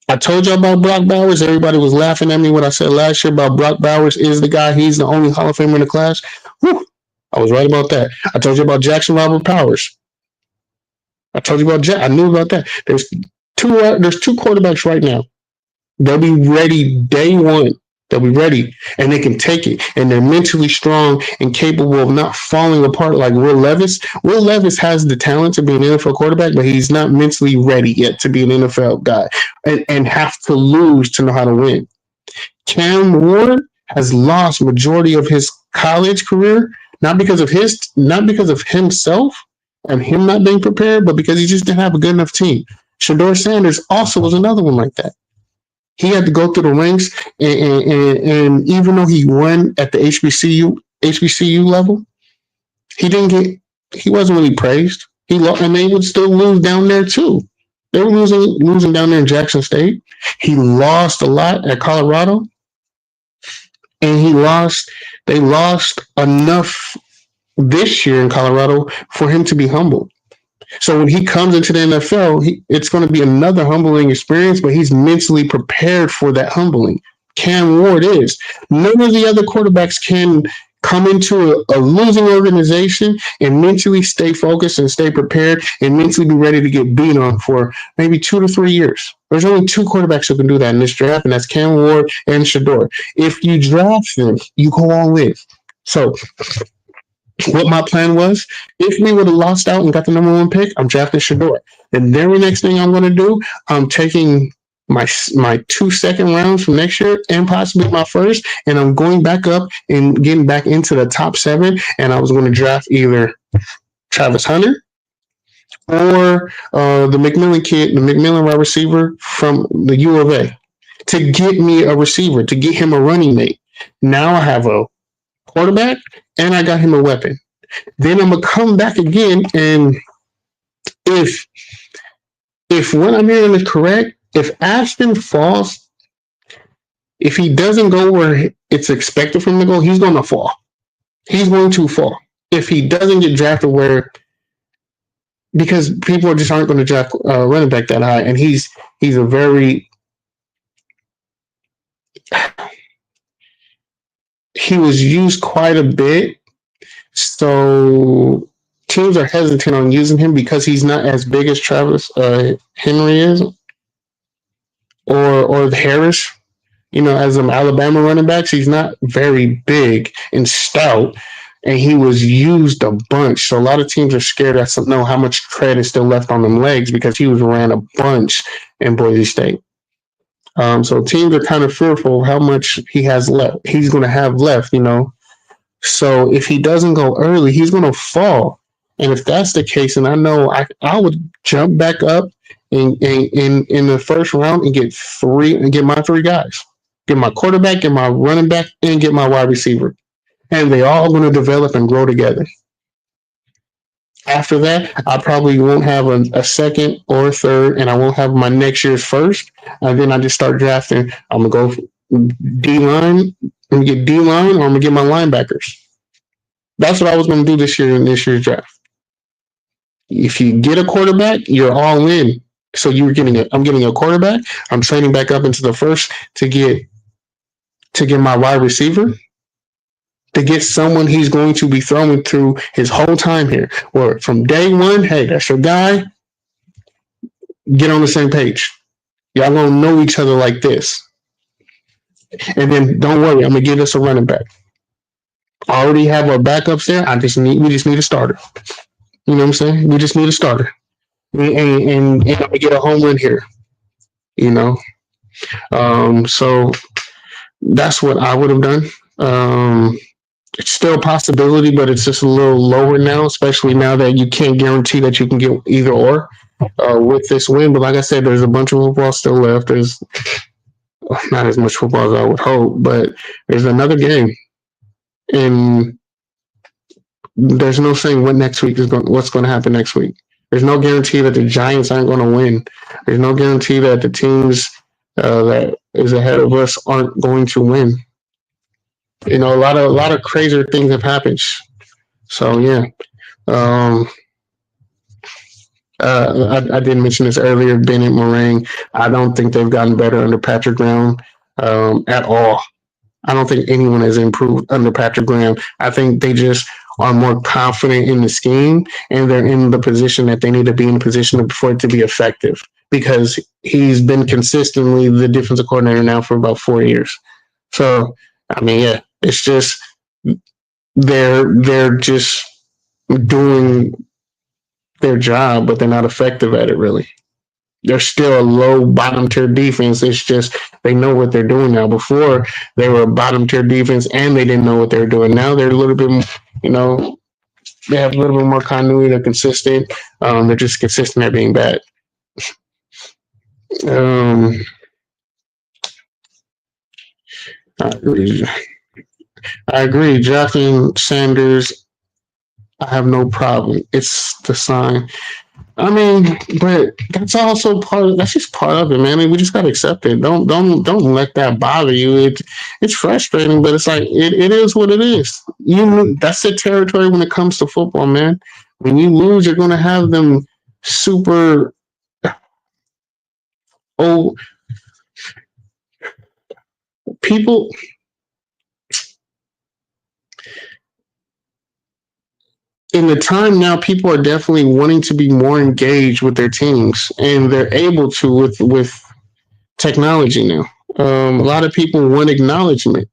A: I told you about Brock Bowers. Everybody was laughing at me when I said last year about Brock Bowers is the guy. He's the only Hall of Famer in the class. Whew, I was right about that. I told you about Jackson Robert Powers. I told you about Jack. I knew about that. There's two quarterbacks right now. They'll be ready day one. They'll be ready, and they can take it, and they're mentally strong and capable of not falling apart like Will Levis. Will Levis has the talent to be an NFL quarterback, but he's not mentally ready yet to be an NFL guy and have to lose to know how to win. Cam Ward has lost majority of his college career, not because of himself and him not being prepared, but because he just didn't have a good enough team. Shedeur Sanders also was another one like that. He had to go through the ranks, and even though he won at the HBCU level, he wasn't really praised. And they would still lose down there too. They were losing down there in Jackson State. He lost a lot at Colorado, and they lost enough this year in Colorado for him to be humbled. So when he comes into the NFL, it's going to be another humbling experience, but he's mentally prepared for that humbling. Cam Ward is. None of the other quarterbacks can come into a losing organization and mentally stay focused and stay prepared and mentally be ready to get beat on for maybe 2 to 3 years. There's only two quarterbacks who can do that in this draft, and that's Cam Ward and Shedeur. If you draft them, you go all in. So what my plan was. If we would have lost out and got the number one pick, I'm drafting Shador. The very next thing I'm going to do, I'm taking my 2 second rounds from next year and possibly my first, and I'm going back up and getting back into the top 7. And I was going to draft either Travis Hunter or the McMillan kid, the McMillan wide receiver from the U of A, to get me a receiver, to get him a running mate. Now I have a quarterback and I got him a weapon. Then I'm gonna come back again, and if what I'm hearing is correct, if Ashton falls, if he doesn't go where it's expected for him to go, he's going to fall. He's going to fall. If he doesn't get drafted where, because people just aren't going to draft running back that high, and he's a very, he was used quite a bit, so teams are hesitant on using him because he's not as big as Travis Henry is, or Harris. You know, as an Alabama running backs, he's not very big and stout, and he was used a bunch. So a lot of teams are scared to know how much tread is still left on them legs because he was ran a bunch in Boise State. So teams are kind of fearful of how much he has left. He's going to have left, you know. So if he doesn't go early, he's going to fall. And if that's the case, and I know I would jump back up in the first round and get my 3 guys. Get my quarterback, get my running back, and get my wide receiver. And they all going to develop and grow together. After that, I probably won't have a second or a third, and I won't have my next year's first. And then I just start drafting. I'm going to go D-line. I'm going to get D-line, or I'm going to get my linebackers. That's what I was going to do this year in this year's draft. If you get a quarterback, you're all in. So I'm getting a quarterback. I'm trading back up into the first to get my wide receiver, to get someone he's going to be throwing through his whole time here. Or from day one, hey, that's your guy. Get on the same page. Y'all gonna know each other like this. And then don't worry, I'm gonna get us a running back. I already have our backups there. We just need a starter. You know what I'm saying? We just need a starter. And I'm gonna get a home run here. You know. So that's what I would have done. It's still a possibility, but it's just a little lower now, especially now that you can't guarantee that you can get either or with this win. But like I said, there's a bunch of football still left. There's not as much football as I would hope, but there's another game. And there's no saying what's going to happen next week. There's no guarantee that the Giants aren't going to win. There's no guarantee that the teams that is ahead of us aren't going to win. You know, a lot of crazier things have happened. So yeah, I did mention this earlier. Bennett, Moraine, I don't think they've gotten better under Patrick Graham at all. I don't think anyone has improved under Patrick Graham. I think they just are more confident in the scheme, and they're in the position that they need to be in position for it to be effective, because he's been consistently the defensive coordinator now for about 4 years. So, I mean, yeah, it's just they're just doing their job, but they're not effective at it, really. They're still a low bottom tier defense. It's just they know what they're doing now. Before, they were a bottom tier defense and they didn't know what they were doing. Now they're a little bit, they have a little bit more continuity. They're consistent. They're just consistent at being bad. I agree. Drafting Sanders, I have no problem. It's the sign. I mean, but that's also that's just part of it, man. I mean, we just gotta accept it. Don't let that bother you. It's frustrating, but it's like it is what it is. That's the territory when it comes to football, man. When you lose, you're gonna have them super people. In the time now, people are definitely wanting to be more engaged with their teams, and they're able to with technology now. A lot of people want acknowledgement.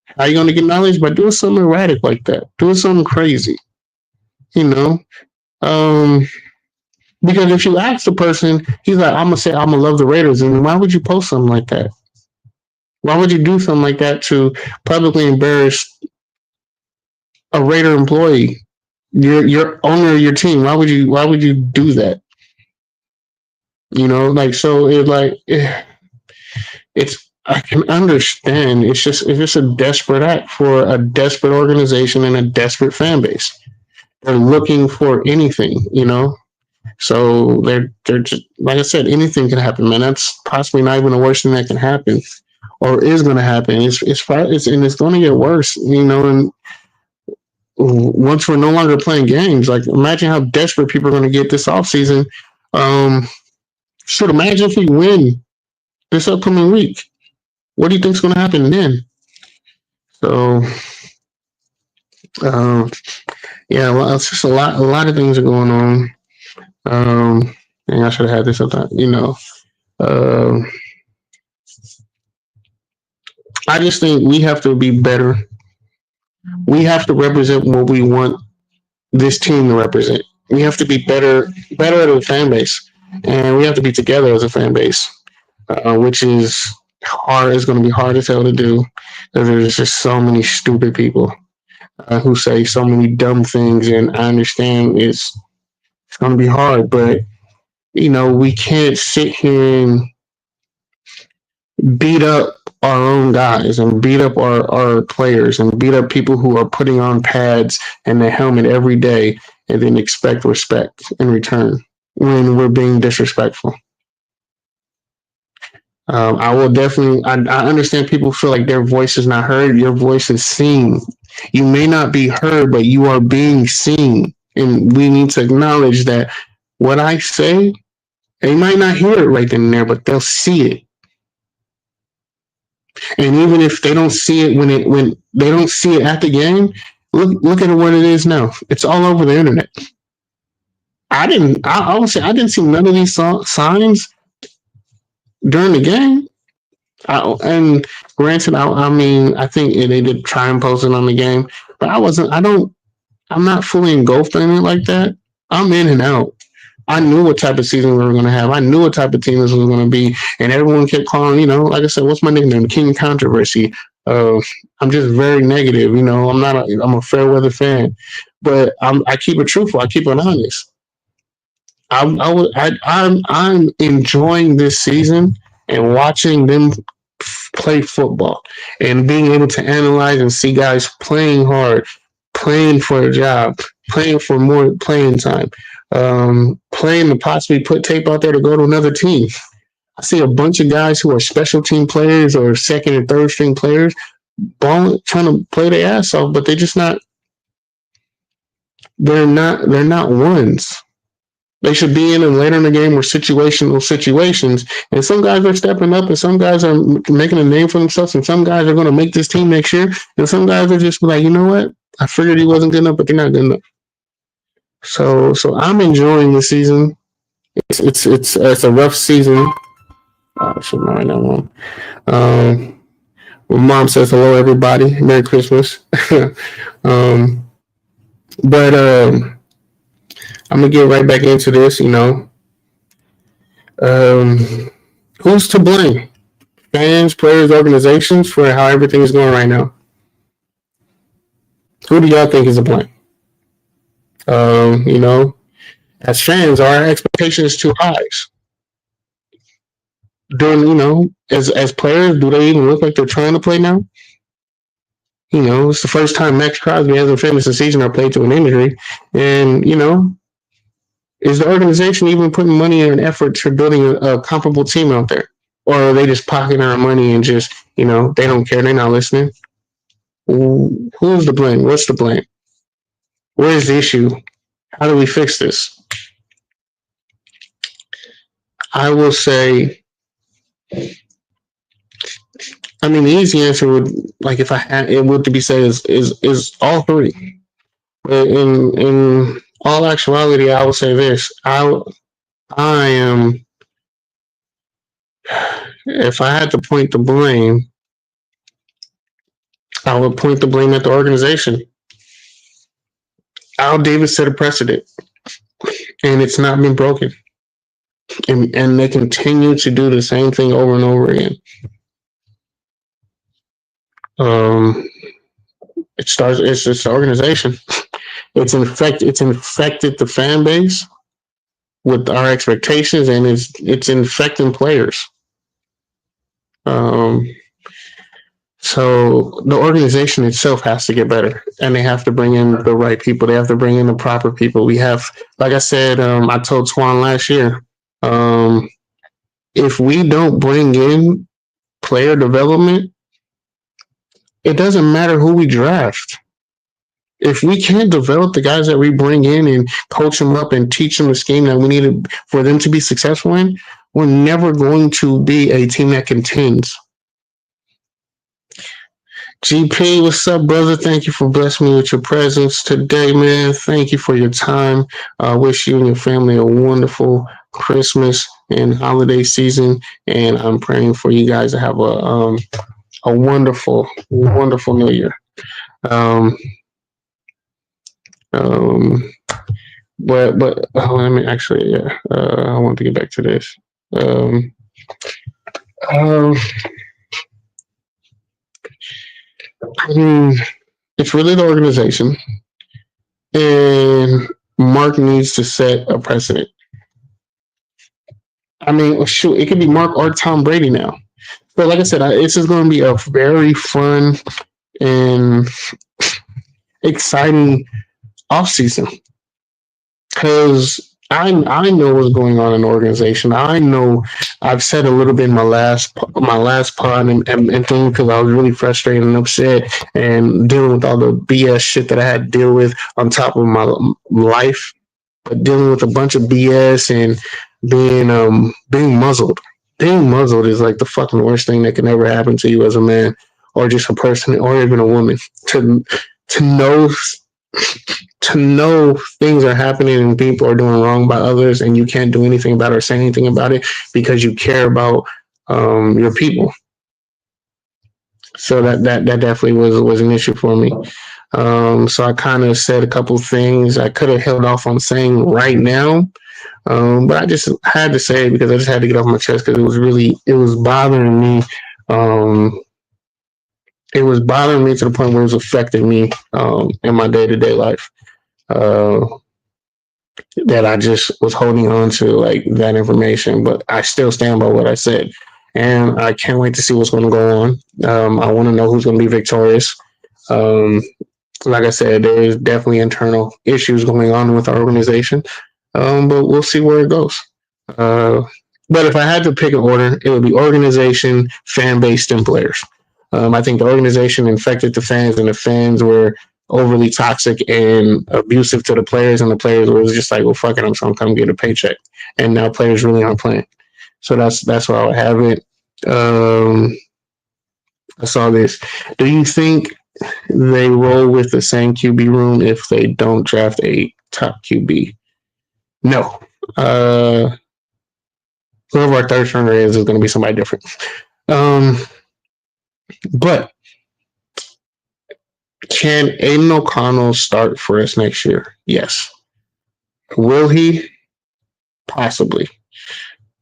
A: How are you going to get acknowledged? By doing something erratic like that, doing something crazy. You know, um, because if you ask the person, he's like, "I'm gonna say I'm gonna love the Raiders," and why would you post something like that? Why would you do something like that to publicly embarrass a Raider employee? Your owner of your team. Why would you do that? Like so it like it's I can understand. It's just a desperate act for a desperate organization and a desperate fan base. They're looking for anything. So they're just like I said, anything can happen, man. That's possibly not even the worst thing that can happen or is going to happen. It's going to get worse. And once we're no longer playing games, like imagine how desperate people are going to get this offseason. Um, should imagine if we win this upcoming week. What do you think is going to happen then? So, um, yeah, well, it's just a lot of things are going on. And I should have had this up top. Um, I just think we have to be better. We have to represent what we want this team to represent. We have to be better as a fan base, and we have to be together as a fan base, which is hard. It's going to be hard as hell to do because there's just so many stupid people who say so many dumb things, and I understand it's going to be hard, but we can't sit here and beat up our own guys and beat up our players and beat up people who are putting on pads and the helmet every day and then expect respect in return when we're being disrespectful. I will definitely, I understand people feel like their voice is not heard. Your voice is seen. You may not be heard, but you are being seen. And we need to acknowledge that what I say, they might not hear it right then and there, but they'll see it. And even if they don't see it when they don't see it at the game, look at what it is now. It's all over the internet. I would say I didn't see none of these signs during the game. And granted, I mean, I think they did try and post it on the game, but I'm not fully engulfed in it like that. I'm in and out. I knew what type of season we were going to have. I knew what type of team this was going to be, and everyone kept calling. Like I said, what's my nickname? King Controversy. I'm just very negative. I'm a fair weather fan, but I keep it truthful. I keep it honest. I'm enjoying this season and watching them play football and being able to analyze and see guys playing hard, playing for a job, playing for more playing time, playing to possibly put tape out there to go to another team. I see a bunch of guys who are special team players or second and third string players trying to play their ass off, but they're just not. They're not ones. They should be in and later in the game or situational situations. And some guys are stepping up and some guys are making a name for themselves and some guys are going to make this team next year. And some guys are just like, you know what? I figured he wasn't good enough, but they're not good enough. So I'm enjoying the season. It's a rough season. I should not write that one. Well, mom says hello, everybody. Merry Christmas. um, but I'm gonna get right back into this. Who's to blame? Fans, players, organizations for how everything is going right now. Who do y'all think is to blame? As fans, our expectation is too high. As players, do they even look like they're trying to play now? It's the first time Max Crosby hasn't finished the season or played to an injury, and is the organization even putting money and effort to building a comparable team out there, or are they just pocketing our money and just they don't care, they're not listening? Who's to blame? What's to blame? Where's the issue? How do we fix this? I will say, I mean, the easy answer would, like, if I had it would to be said is all three. But in all actuality, I will say this: I am. If I had to point the blame, I would point the blame at the organization. Al Davis set a precedent, and it's not been broken. And they continue to do the same thing over and over again. Um, it's just the organization. It's infected the fan base with our expectations, and it's infecting players. Um, so the organization itself has to get better, and they have to bring in the right people. They have to bring in the proper people. We have, like I said, I told Swan last year, um, if we don't bring in player development, it doesn't matter who we draft. If we can't develop the guys that we bring in and coach them up and teach them the scheme that we need for them to be successful in, we're never going to be a team that contends. GP, what's up, brother? Thank you for blessing me with your presence today, man. Thank you for your time. I wish you and your family a wonderful Christmas and holiday season, and I'm praying for you guys to have a wonderful, wonderful New Year. Um, um, but let me actually, yeah, I want to get back to this. Um, um, I mean, it's really the organization, and Mark needs to set a precedent. I mean, shoot, it could be Mark or Tom Brady now. But like I said, this is going to be a very fun and exciting offseason because I know what's going on in the organization. I know I've said a little bit in my last pod and thing because I was really frustrated and upset and dealing with all the BS shit that I had to deal with on top of my life, but dealing with a bunch of BS and being muzzled. Being muzzled is like the fucking worst thing that can ever happen to you as a man or just a person or even a woman. To know things are happening and people are doing wrong by others and you can't do anything about it or say anything about it because you care about your people. So that definitely was an issue for me. So I kind of said a couple things I could have held off on saying right now, but I just had to say it because I just had to get off my chest because it was bothering me. It was bothering me to the point where it was affecting me in my day-to-day life. That I just was holding on to like that information, but I still stand by what I said. And I can't wait to see what's going to go on. I want to know who's going to be victorious. Like I said, there is definitely internal issues going on with our organization, but we'll see where it goes. But if I had to pick an order, it would be organization, fan base, and players. I think the organization infected the fans, and the fans were overly toxic and abusive to the players, and the players were just like, well, fuck it, I'm just going to come get a paycheck. And now players really aren't playing. So that's why I would have it. I saw this. Do you think they roll with the same QB room if they don't draft a top QB? No. Whoever our third stringer is going to be somebody different. But can Aiden O'Connell start for us next year? Yes. Will he? Possibly.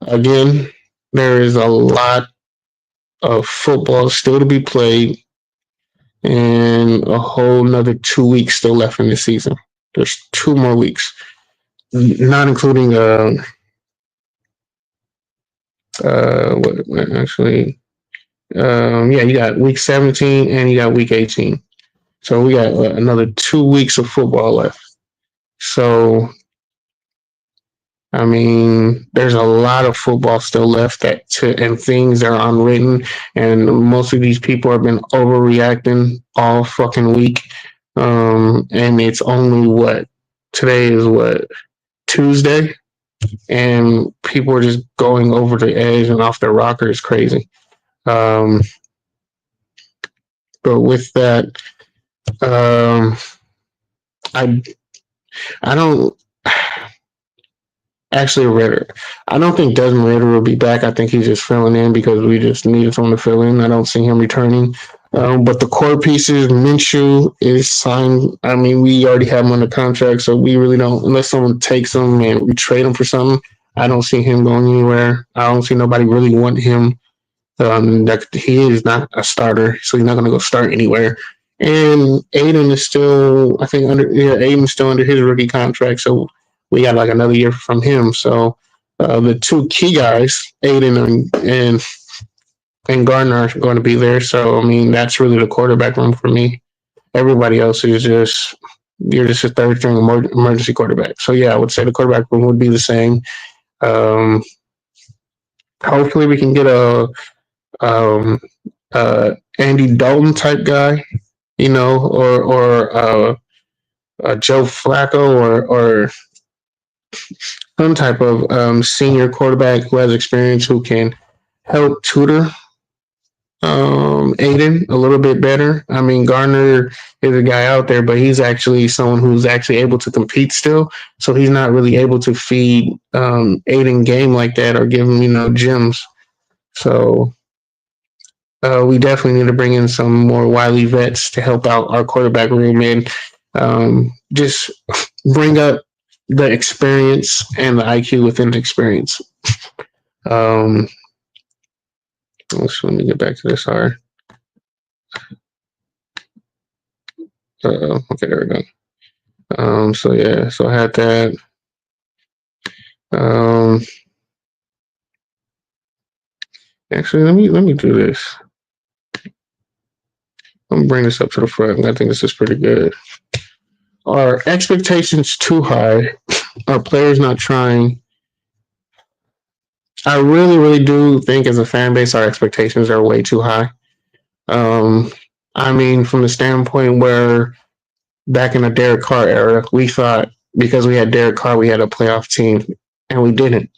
A: Again, there is a lot of football still to be played and a whole another 2 weeks still left in the season. There's 2 more weeks, not including you got week 17 and you got week 18. So we got another 2 weeks of football left. So, I mean, there's a lot of football still left and things are unwritten. And most of these people have been overreacting all fucking week. And it's only today is Tuesday? And people are just going over the edge and off their rocker is crazy. But with that, I don't actually Ritter. I don't think Desmond Ritter will be back. I think he's just filling in because we just needed someone to fill in. I don't see him returning. But the core pieces, Minshew is signed. I mean, we already have him under contract, so we really don't, unless someone takes him and we trade him for something, I don't see him going anywhere. I don't see nobody really want him. That he is not a starter, so he's not going to go start anywhere. And Aiden is still, I think, Aiden's still under his rookie contract, so we got like another year from him. So the two key guys, Aiden and Gardner, are going to be there. So I mean, that's really the quarterback room for me. Everybody else is just you're just a third string emergency quarterback. So yeah, I would say the quarterback room would be the same. Um, Hopefully, we can get um, Andy Dalton type guy, or Joe Flacco or some type of senior quarterback who has experience who can help tutor Aiden a little bit better. I mean, Gardner is a guy out there, but he's actually someone who's actually able to compete still. So he's not really able to feed Aiden game like that or give him, gems. So we definitely need to bring in some more wily vets to help out our quarterback room and just bring up the experience and the IQ within the experience. Let me get back to this. Sorry. Okay, there we go. So I had that. Actually, let me do this. I'm gonna bring this up to the front. I think this is pretty good. Are expectations too high? Are players not trying? I really, really do think as a fan base, our expectations are way too high. I mean, from the standpoint where back in the Derek Carr era, we thought because we had Derek Carr, we had a playoff team, and we didn't.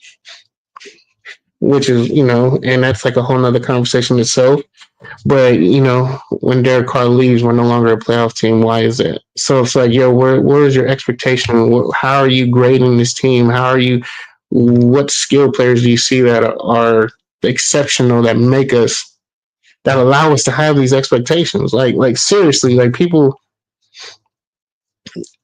A: Which is, and that's like a whole nother conversation itself. But, when Derek Carr leaves, we're no longer a playoff team. Why is that? So it's like, where is your expectation? How are you grading this team? What skill players do you see that are exceptional that allow us to have these expectations? Like seriously, like people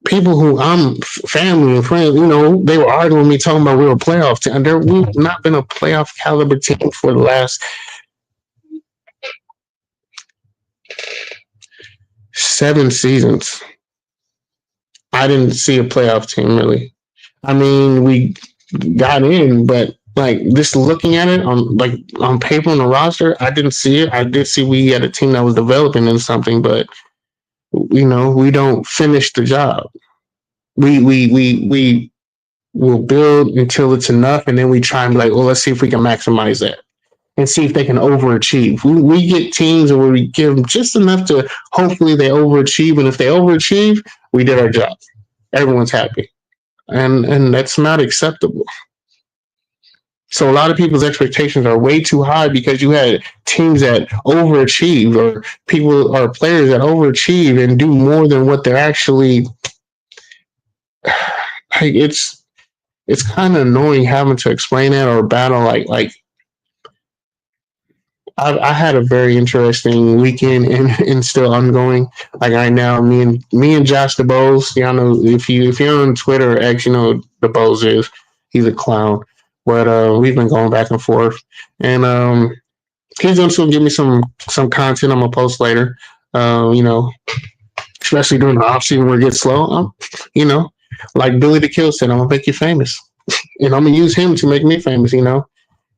A: who I'm family and friends, they were arguing with me talking about we were a playoff team. We've not been a playoff caliber team for the last 7 seasons. I didn't see a playoff team really. I mean, we got in, but like just looking at it on paper on the roster, I didn't see it. I did see we had a team that was developing in something, but we don't finish the job. We will build until it's enough, and then we try and be like, well, let's see if we can maximize that and see if they can overachieve. We get teams where we give them just enough to hopefully they overachieve, and if they overachieve, we did our job. Everyone's happy, and that's not acceptable. So a lot of people's expectations are way too high because you had teams that overachieve or people or players that overachieve and do more than what they're actually. Like it's kind of annoying having to explain that or battle like I had a very interesting weekend and still ongoing. Like right now, me and Josh DeBose. Y'all know if you're on Twitter or X, DeBose is he's a clown. But we've been going back and forth, and he's going to give me some content I'm gonna post later. Especially during the off season where it gets slow. Like Billy the Kill said, I'm gonna make you famous, and I'm gonna use him to make me famous.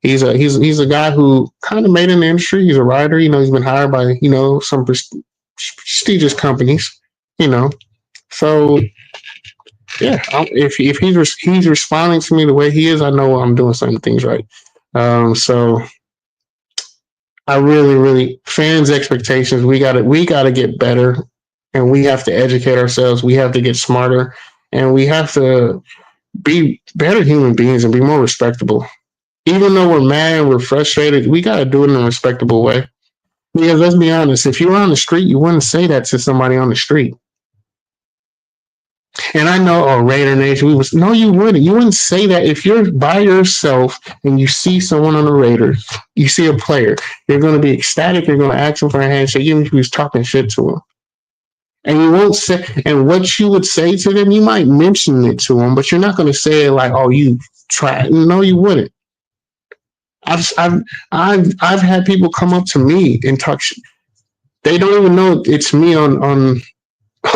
A: He's a guy who kind of made it in the industry. He's a writer. He's been hired by some prestigious companies. So yeah, if he's responding to me the way he is, I know I'm doing certain things right. So I really fans' expectations. We gotta get better, and we have to educate ourselves. We have to get smarter, and we have to be better human beings and be more respectable. Even though we're mad and we're frustrated, we got to do it in a respectable way. Because let's be honest, if you were on the street, you wouldn't say that to somebody on the street. And I know, oh, Raider Nation, no, you wouldn't. You wouldn't say that if you're by yourself and you see someone on the Raiders, you see a player, you're going to be ecstatic. You're going to ask him for a handshake, even if he was talking shit to him. And you won't say, and what you would say to them, you might mention it to them, but you're not going to say it like, oh, you try. No, you wouldn't. I've had people come up to me and talk. They don't even know it's me on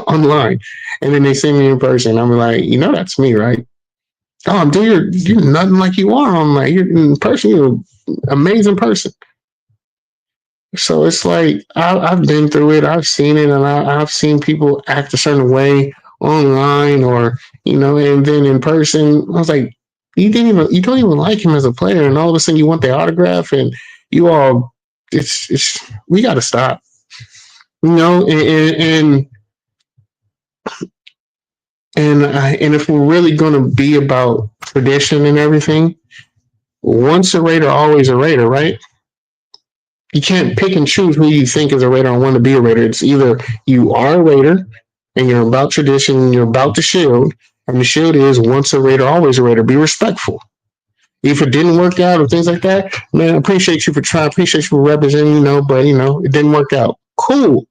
A: online, and then they see me in person. I'm like, that's me, right? Oh, dude, you're nothing like you are online. You're in person. You're an amazing person. So it's like I've been through it. I've seen it, and I've seen people act a certain way online, or and then in person. I was like, you don't even like him as a player, and all of a sudden you want the autograph, and you all, it's we got to stop, and if we're really going to be about tradition and everything, once a Raider, always a Raider, right? You can't pick and choose who you think is a Raider and want to be a Raider. It's either you are a Raider and you're about tradition and you're about the shield, and the shield is once a Raider, always a Raider. Be respectful. If it didn't work out or things like that, man, I appreciate you for trying, appreciate you for representing, but it didn't work out. Cool.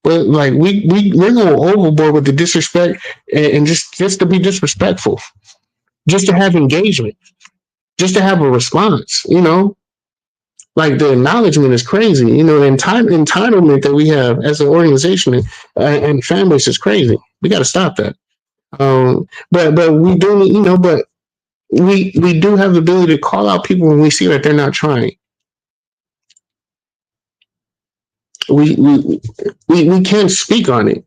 A: But like we're going overboard with the disrespect and just to be disrespectful, just to have engagement, just to have a response, Like the acknowledgement is crazy, the entitlement that we have as an organization and fan base is crazy. We got to stop that. But we do, but we do have the ability to call out people when we see that they're not trying. We can't speak on it.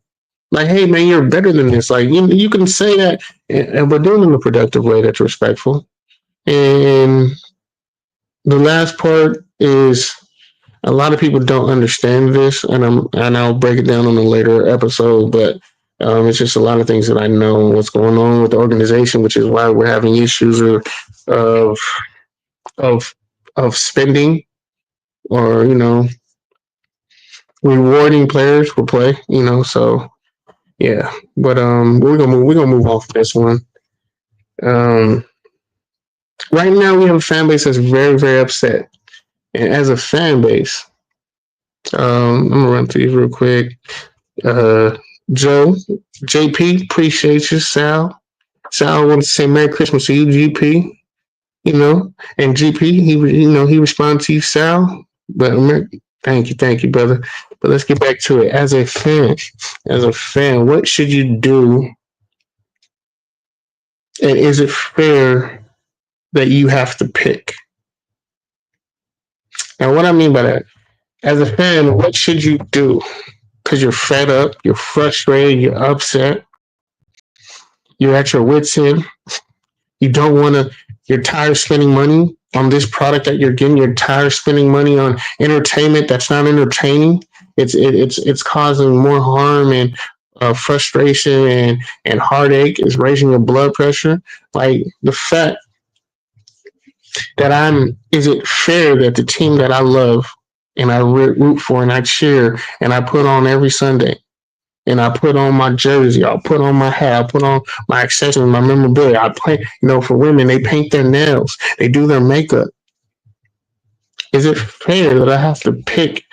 A: Like, hey man, you're better than this. Like you can say that, but do it in a productive way that's respectful. And the last part is a lot of people don't understand this, and I'll break it down on a later episode. But it's just a lot of things that I know what's going on with the organization, which is why we're having issues of of spending or rewarding players for play. So yeah. But we're gonna move off this one. Um, right now we have a fan base that's very very upset, and as a fan base, I'm gonna run through these real quick. Uh, Joe, JP, appreciate you. Sal wants to say Merry Christmas to you, GP. And GP, he responds to you, Sal. But thank you, brother. But let's get back to it. As a fan, what should you do? And is it fair that you have to pick? And what I mean by that, as a fan, what should you do? Because you're fed up, you're frustrated, you're upset, you're at your wits' end. You don't want to. You're tired of spending money on this product that you're getting. You're tired of spending money on entertainment that's not entertaining. It's causing more harm and frustration and heartache. It's raising your blood pressure. Like the fact that is it fair that the team that I love and I root for and I cheer and I put on every Sunday and I put on my jersey, I'll put on my hat, I'll put on my accessories, my memorabilia. I play, for women, they paint their nails, they do their makeup. Is it fair that I have to pick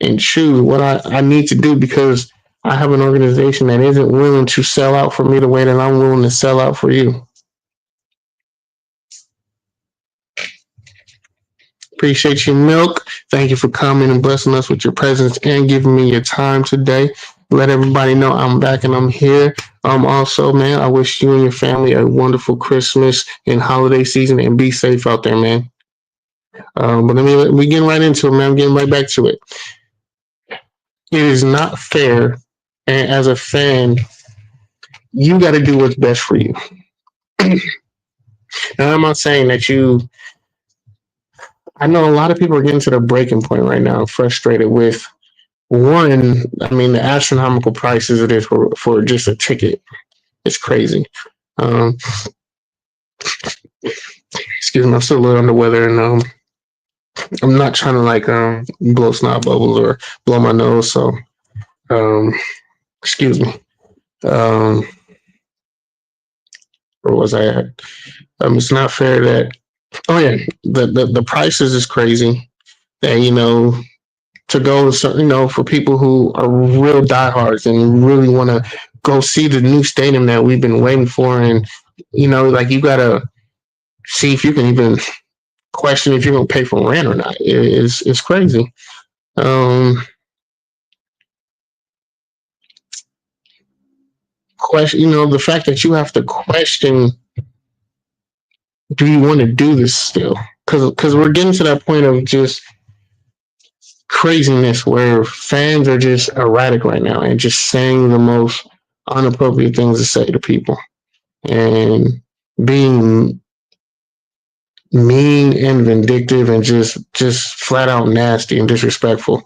A: and choose what I need to do because I have an organization that isn't willing to sell out for me the way that I'm willing to sell out for you? Appreciate you, Milk. Thank you for coming and blessing us with your presence and giving me your time today. Let everybody know I'm back and I'm here. Also, man, I wish you and your family a wonderful Christmas and holiday season and be safe out there, man. But we getting right into it, man. I'm getting right back to it. It is not fair, and as a fan, you got to do what's best for you. Now, I'm not saying that I know a lot of people are getting to the breaking point right now, frustrated with the astronomical prices it is for just a ticket. It's crazy. Excuse me, I'm still a little under the weather, and I'm not trying to blow snot bubbles or blow my nose. So Excuse me. Um, where was I at? It's not fair that. Oh yeah, the prices is crazy. That to go, for people who are real diehards and really want to go see the new stadium that we've been waiting for, and like you gotta see if you can even question if you're gonna pay for rent or not. It's crazy. Um, question, the fact that you have to question, do you want to do this still? Because we're getting to that point of just craziness where fans are just erratic right now and just saying the most inappropriate things to say to people and being mean and vindictive and just flat out nasty and disrespectful,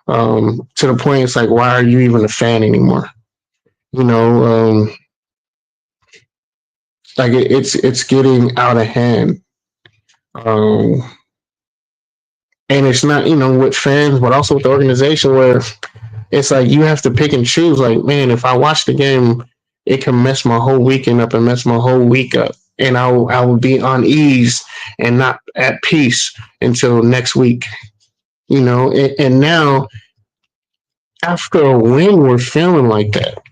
A: to the point it's like, why are you even a fan anymore? you know like it's getting out of hand, um and it's not, with fans but also with the organization, where it's like you have to pick and choose. Like, man, if I watch the game, it can mess my whole weekend up and mess my whole week up, and I will be unease and not at peace until next week. And now after a win, we're feeling like that.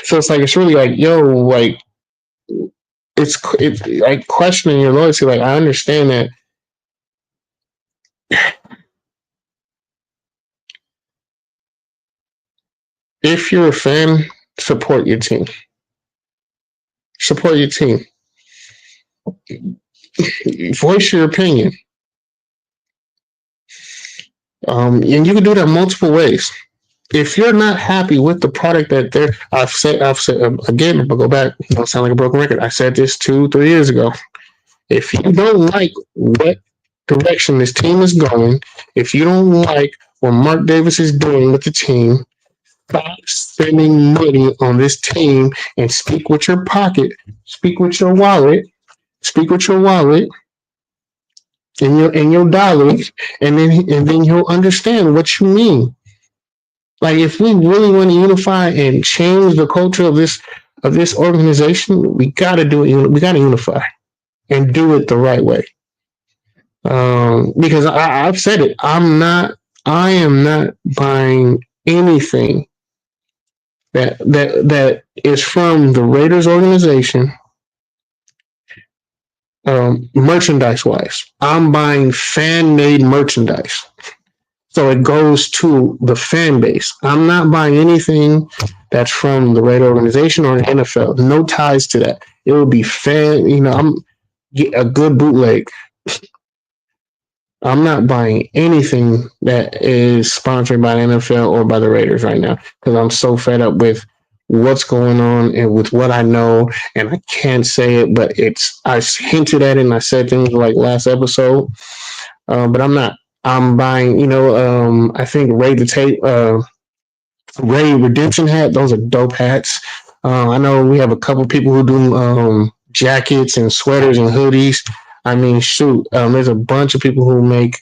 A: So it's like, it's really like, yo, like it's like questioning your loyalty. Like, I understand that if you're a fan, support your team. Support your team. Voice your opinion. And you can do that multiple ways. If you're not happy with the product that I've said again, I'm gonna go back. Don't sound like a broken record. I said this 2-3 years ago. If you don't like what direction this team is going, if you don't like what Mark Davis is doing with the team, stop spending money on this team and speak with your pocket, speak with your wallet, speak with your wallet and your dollars, and then you'll understand what you mean. Like, if we really want to unify and change the culture of this organization, we got to do it. We got to unify and do it the right way. Because I've said it. I am not buying anything that is from the Raiders organization, merchandise wise. I'm buying fan made merchandise. So it goes to the fan base. I'm not buying anything that's from the Raider organization or the NFL. No ties to that. It would be I'm a good bootleg. I'm not buying anything that is sponsored by the NFL or by the Raiders right now, because I'm so fed up with what's going on and with what I know, and I can't say it, but I hinted at it and I said things like last episode, but I'm not. I'm buying, I think Ray Redemption hat. Those are dope hats. I know we have a couple people who do jackets and sweaters and hoodies. I mean, shoot, there's a bunch of people who make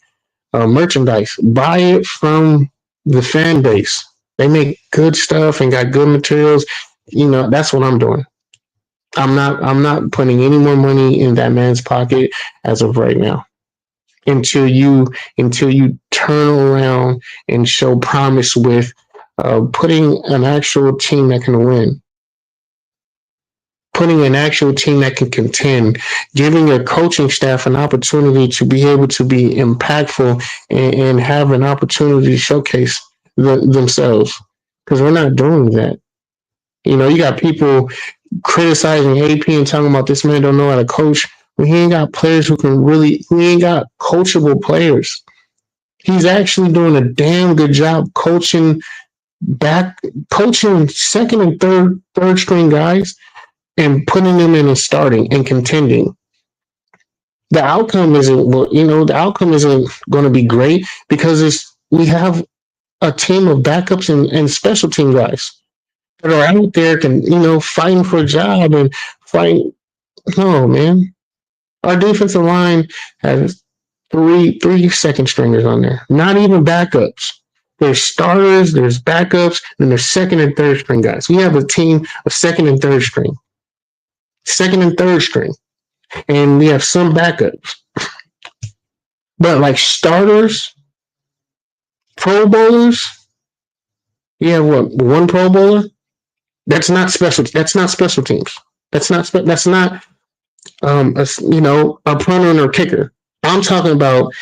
A: merchandise. Buy it from the fan base. They make good stuff and got good materials. That's what I'm doing. I'm not putting any more money in that man's pocket as of right now, until you turn around and show promise with putting an actual team that can win, putting an actual team that can contend, giving your coaching staff an opportunity to be able to be impactful and have an opportunity to showcase themselves. Because we're not doing that. You got people criticizing AP and talking about this man don't know how to coach. When he ain't got players he ain't got coachable players. He's actually doing a damn good job coaching second and third string guys and putting them in and starting and contending. The outcome isn't going to be great because we have a team of backups and special team guys that are out there fighting for a job and fighting. No, man. Our defensive line has three second stringers on there, not even backups. There's starters, there's backups, and there's second and third string guys. We have a team of second and third string. Second and third string. And we have some backups. But like starters, Pro Bowlers, you have what, one Pro Bowler? That's not special. That's not special teams. That's not a punter or kicker. I'm talking about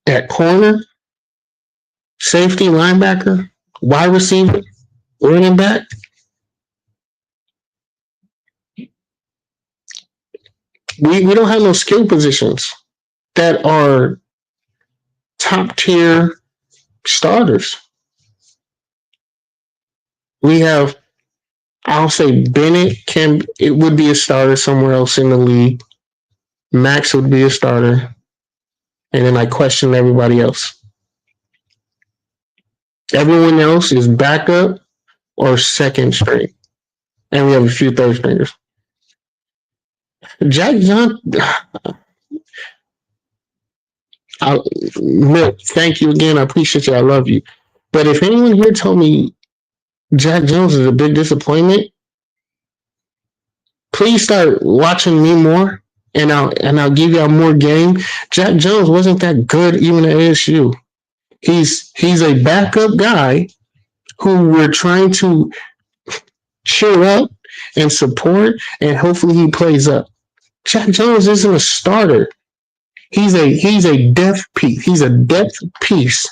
A: at corner, safety, linebacker, wide receiver, running back. We don't have no skill positions that are top tier starters. We have, I'll say Bennett it would be a starter somewhere else in the league. Max would be a starter. And then I question everybody else. Everyone else is backup or second string. And we have a few third stringers. Jack Johnson, Milk, thank you again. I appreciate you. I love you. But if anyone here told me Jack Jones is a big disappointment, please start watching me more, and I'll give y'all more game. Jack Jones wasn't that good even at ASU. He's a backup guy who we're trying to cheer up and support, and hopefully he plays up. Jack Jones isn't a starter. He's a depth piece. He's a depth piece.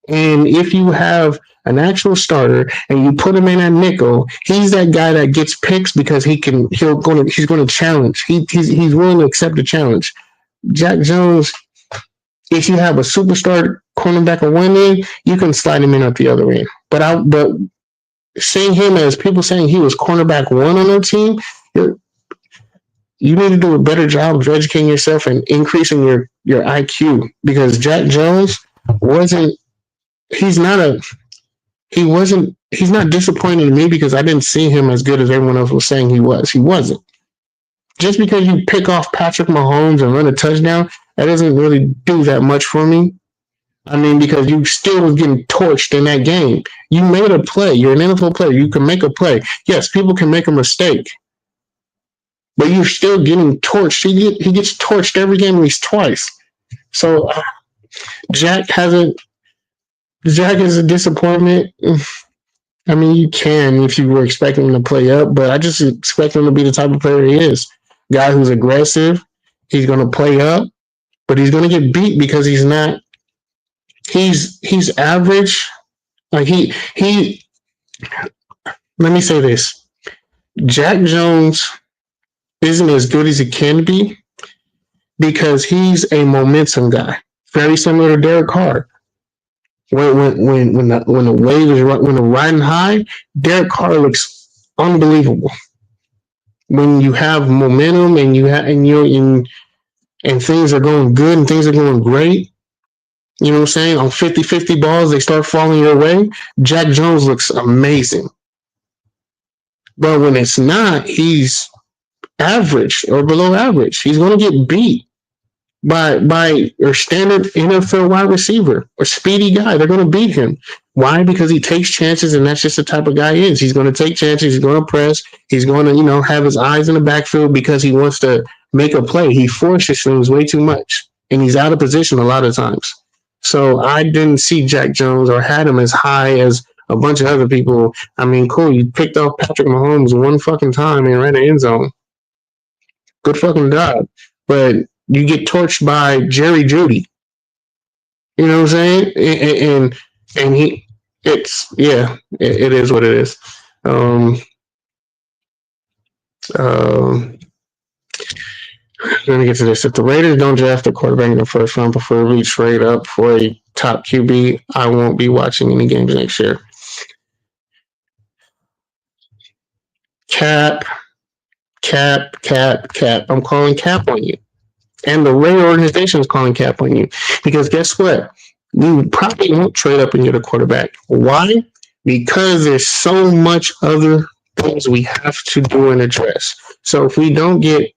A: And if you have an actual starter and you put him in at nickel, he's that guy that gets picks because he's going to challenge. He's willing to accept the challenge. Jack Jones, if you have a superstar cornerback on one end, you can slide him in at the other end. But seeing him as people saying he was cornerback one on their team, you need to do a better job of educating yourself and increasing your IQ, because Jack Jones he's not disappointing to me because I didn't see him as good as everyone else was saying he was. He wasn't. Just because you pick off Patrick Mahomes and run a touchdown, that doesn't really do that much for me. I mean, because you still was getting torched in that game. You made a play. You're an NFL player. You can make a play. Yes, people can make a mistake. But you're still getting torched. He gets torched every game, at least twice. So Jack is a disappointment. I mean, you can if you were expecting him to play up, but I just expect him to be the type of player he is. Guy who's aggressive. He's going to play up, but he's going to get beat because he's not. He's average. Like he. Let me say this: Jack Jones isn't as good as he can be because he's a momentum guy, very similar to Derek Carr. When the wave is when the riding high, Derek Carr looks unbelievable. When you have momentum and things are going good and things are going great, you know what I'm saying? On 50-50 balls, they start falling your way. Jack Jones looks amazing. But when it's not, he's average or below average. He's going to get beat by your standard NFL wide receiver or speedy guy. They're going to beat him. Why? Because he takes chances, and that's just the type of guy he is. He's going to take chances. He's going to press. He's going to, have his eyes in the backfield because he wants to make a play. He forces things way too much, and he's out of position a lot of times. So I didn't see Jack Jones or had him as high as a bunch of other people. I mean, cool. You picked off Patrick Mahomes one fucking time and ran the end zone. Good fucking job. But you get torched by Jerry Jeudy. You know what I'm saying? And it is what it is. Let me get to this. If the Raiders don't draft a quarterback in the first round, preferably trade up for a top QB, I won't be watching any games next year. Cap. I'm calling cap on you. And the Raider organization is calling cap on you. Because guess what? You probably won't trade up and get a quarterback. Why? Because there's so much other things we have to do and address. So if we don't get,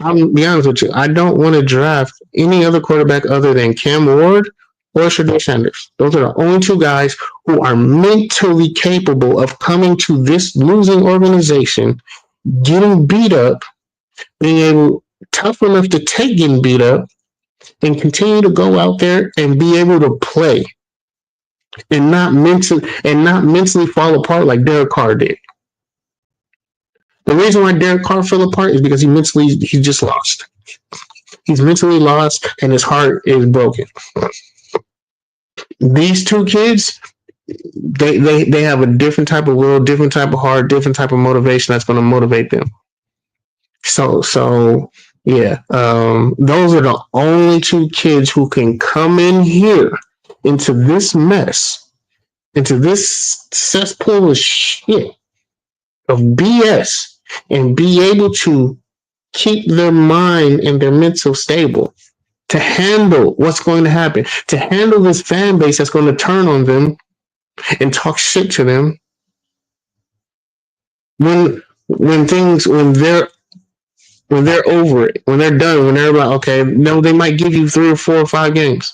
A: I'll be honest with you, I don't want to draft any other quarterback other than Cam Ward or Shedeur Sanders. Those are the only two guys who are mentally capable of coming to this losing organization, getting beat up, being able tough enough to take getting beat up, and continue to go out there and be able to play and not mentally fall apart like Derek Carr did. The reason why Derek Carr fell apart is because he just lost. He's mentally lost and his heart is broken. These two kids, they have a different type of will, different type of heart, different type of motivation that's going to motivate them. So yeah, those are the only two kids who can come in here into this mess, into this cesspool of shit, of BS, and be able to keep their mind and their mental stable to handle what's going to happen, to handle this fan base that's going to turn on them and talk shit to them when they're over it, when they're done, when they're like, okay, no, they might give you 3 or 4 or 5 games.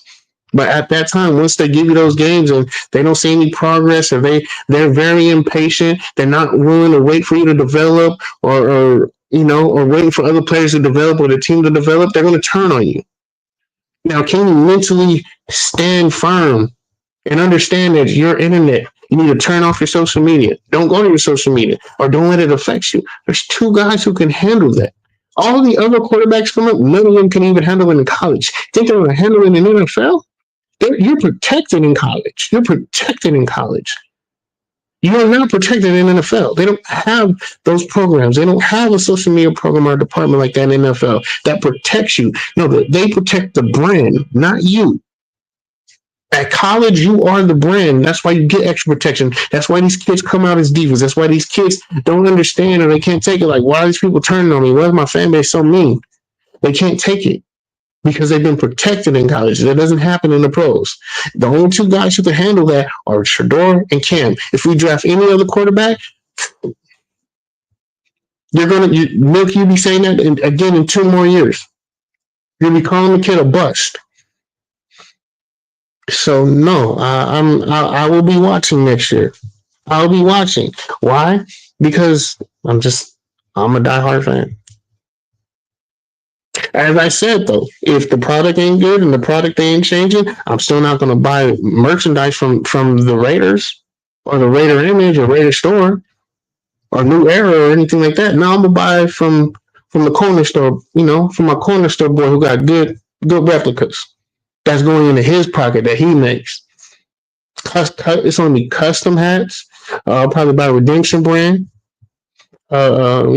A: But at that time, once they give you those games and they don't see any progress, or they're very impatient, they're not willing to wait for you to develop, or waiting for other players to develop or the team to develop, they're going to turn on you. Now, can you mentally stand firm and understand that your internet, you need to turn off your social media. Don't go to your social media, or don't let it affect you. There's 2 guys who can handle that. All the other quarterbacks from it, none of them can even handle it in college. Think they're going to handle it in the NFL? You're protected in college. You're protected in college. You are not protected in NFL. They don't have those programs. They don't have a social media program or department like that in NFL that protects you. No, they protect the brand, not you. At college, you are the brand. That's why you get extra protection. That's why these kids come out as divas. That's why these kids don't understand, or they can't take it. Like, why are these people turning on me? Why is my fan base so mean? They can't take it because they've been protected in college. That doesn't happen in the pros. The only 2 guys who can handle that are Shedeur and Cam. If we draft any other quarterback, Milk, you'll be saying that again in 2 more years. You'll be calling the kid a bust. So no, I will be watching next year. I'll be watching. Why? Because I'm a diehard fan. As I said though, if the product ain't good and the product ain't changing, I'm still not going to buy merchandise from the Raiders or the Raider Image or Raider Store or New Era or anything like that. No, I'm gonna buy from the corner store. From my corner store boy who got good replicas. That's going into his pocket that he makes. It's going to be custom hats. Probably by Redemption brand. Or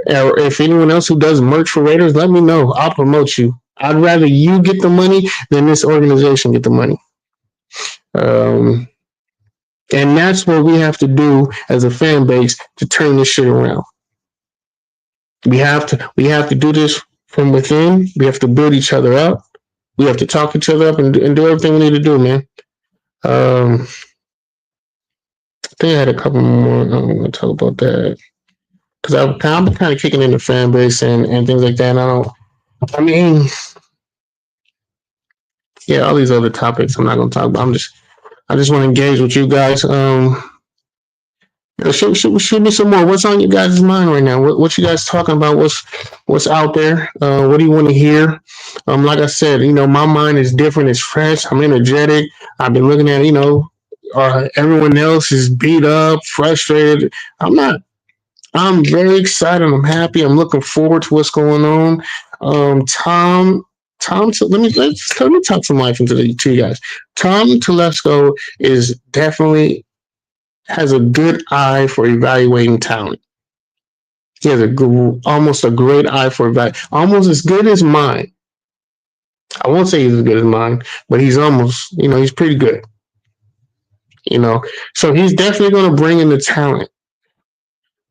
A: if anyone else who does merch for Raiders, let me know. I'll promote you. I'd rather you get the money than this organization get the money. And that's what we have to do as a fan base to turn this shit around. We have to do this from within. We have to build each other up. We have to talk each other up and do everything we need to do, man. I think I had a couple more. I'm going to talk about that because I've been kind of kicking in the fan base and things like that. And all these other topics I'm not going to talk about. I just want to engage with you guys. Shoot me some more. What's on your guys' mind right now? What you guys talking about? What's out there? What do you want to hear? Like I said, my mind is different. It's fresh. I'm energetic. I've been looking at, everyone else is beat up, frustrated. I'm not. I'm very excited. I'm happy. I'm looking forward to what's going on. Tom, let me talk some life into to you guys. Tom Telesco is definitely has a good eye for evaluating talent. He has almost a great eye for evaluating, almost as good as mine. I won't say he's as good as mine, but he's almost, he's pretty good. So he's definitely going to bring in the talent.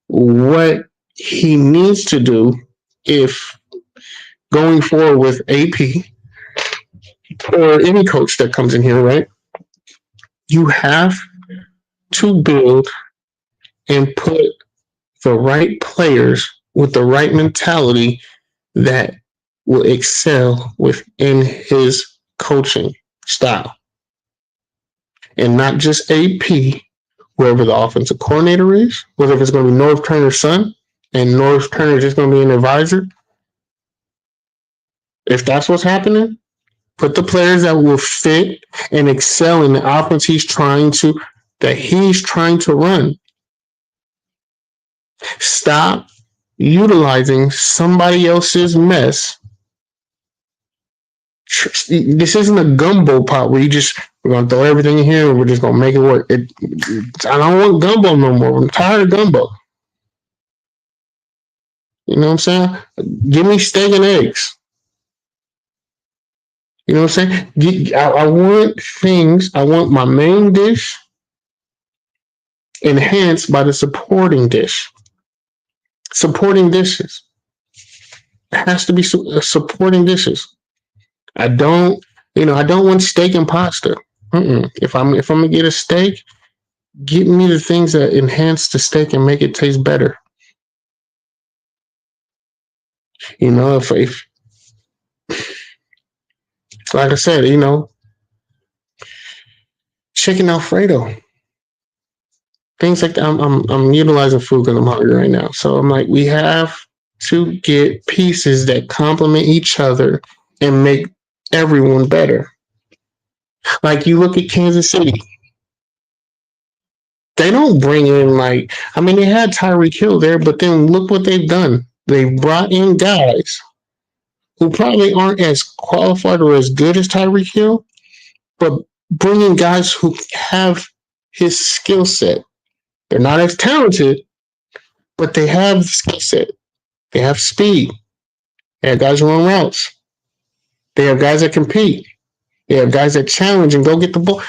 A: What he needs to do, if going forward with AP or any coach that comes in here, right? You have to build and put the right players with the right mentality that will excel within his coaching. style. And not just AP, wherever the offensive coordinator is, whether if it's going to be North Turner's son and North Turner is just going to be an advisor. If that's what's happening, put the players that will fit and excel in the offense he's trying to run. Stop utilizing somebody else's mess. This isn't a gumbo pot where we're gonna throw everything in here and we're just gonna make it work. I don't want gumbo no more. I'm tired of gumbo. You know what I'm saying? Give me steak and eggs. You know what I'm saying? I want things. I want my main dish enhanced by the supporting dish. Supporting dishes. It has to be supporting dishes. I don't want steak and pasta. If I'm gonna get a steak, get me the things that enhance the steak and make it taste better. You know, if like I said, chicken Alfredo, things like that. I'm utilizing food because I'm hungry right now. So I'm like, we have to get pieces that complement each other and make everyone better. Like you look at Kansas City. They don't bring in they had Tyreek Hill there, but then look what they've done. They brought in guys who probably aren't as qualified or as good as Tyreek Hill, but bringing guys who have his skill set. They're not as talented, but they have the skill set. They have speed. They have guys who run routes. They have guys that compete. They have guys that challenge and go get the ball.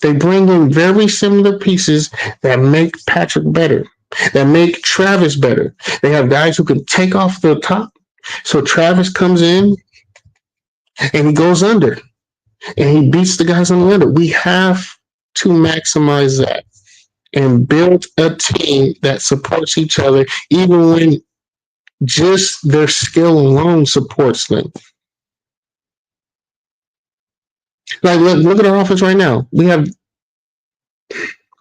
A: They bring in very similar pieces that make Patrick better, that make Travis better. They have guys who can take off the top. So Travis comes in and he goes under and he beats the guys on the under. We have to maximize that and build a team that supports each other, even when just their skill alone supports them. Like, look at our offense right now. We have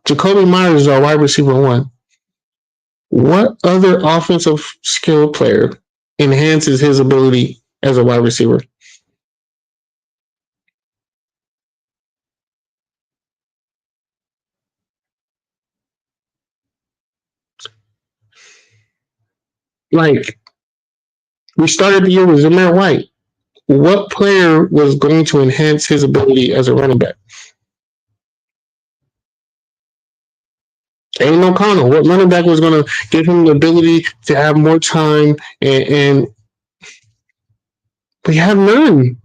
A: Jacoby Myers is our wide receiver 1. What other offensive skill player enhances his ability as a wide receiver? Like, we started the year with Zamir White. What player was going to enhance his ability as a running back? Ain't no O'Connell. What running back was going to give him the ability to have more time and we have none.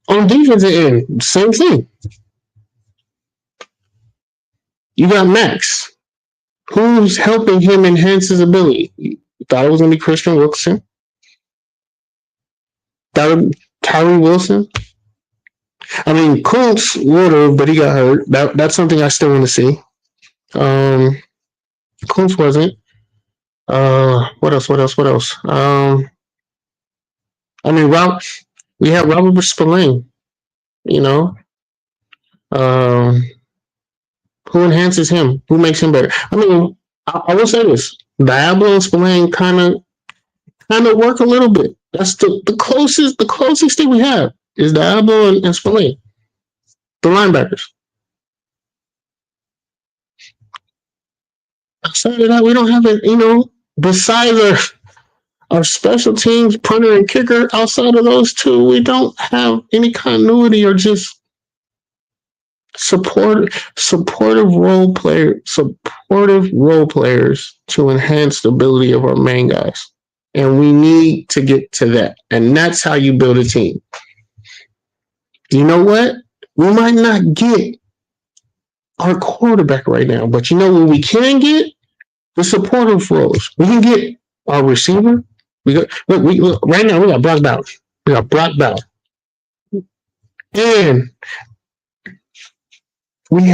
A: On defensive end, same thing. You got Max. Who's helping him enhance his ability? You thought it was going to be Christian Wilson? Tyree Wilson? I mean, Colts would have, but he got hurt. That's something I still want to see. Colts wasn't. What else? We have Robert Spillane. Who enhances him? Who makes him better? I mean, I will say this: Diablo and Spillane kind of work a little bit. That's the closest thing we have is Diablo and Spillane, the linebackers. Outside of that, we don't have it. Besides our special teams, punter and kicker, outside of those two, we don't have any continuity or just supportive role players to enhance the ability of our main guys. And we need to get to that. And that's how you build a team. You know what? We might not get our quarterback right now, but you know what we can get? The supportive roles. We can get our receiver. Look, right now we got Brock Bowers. And we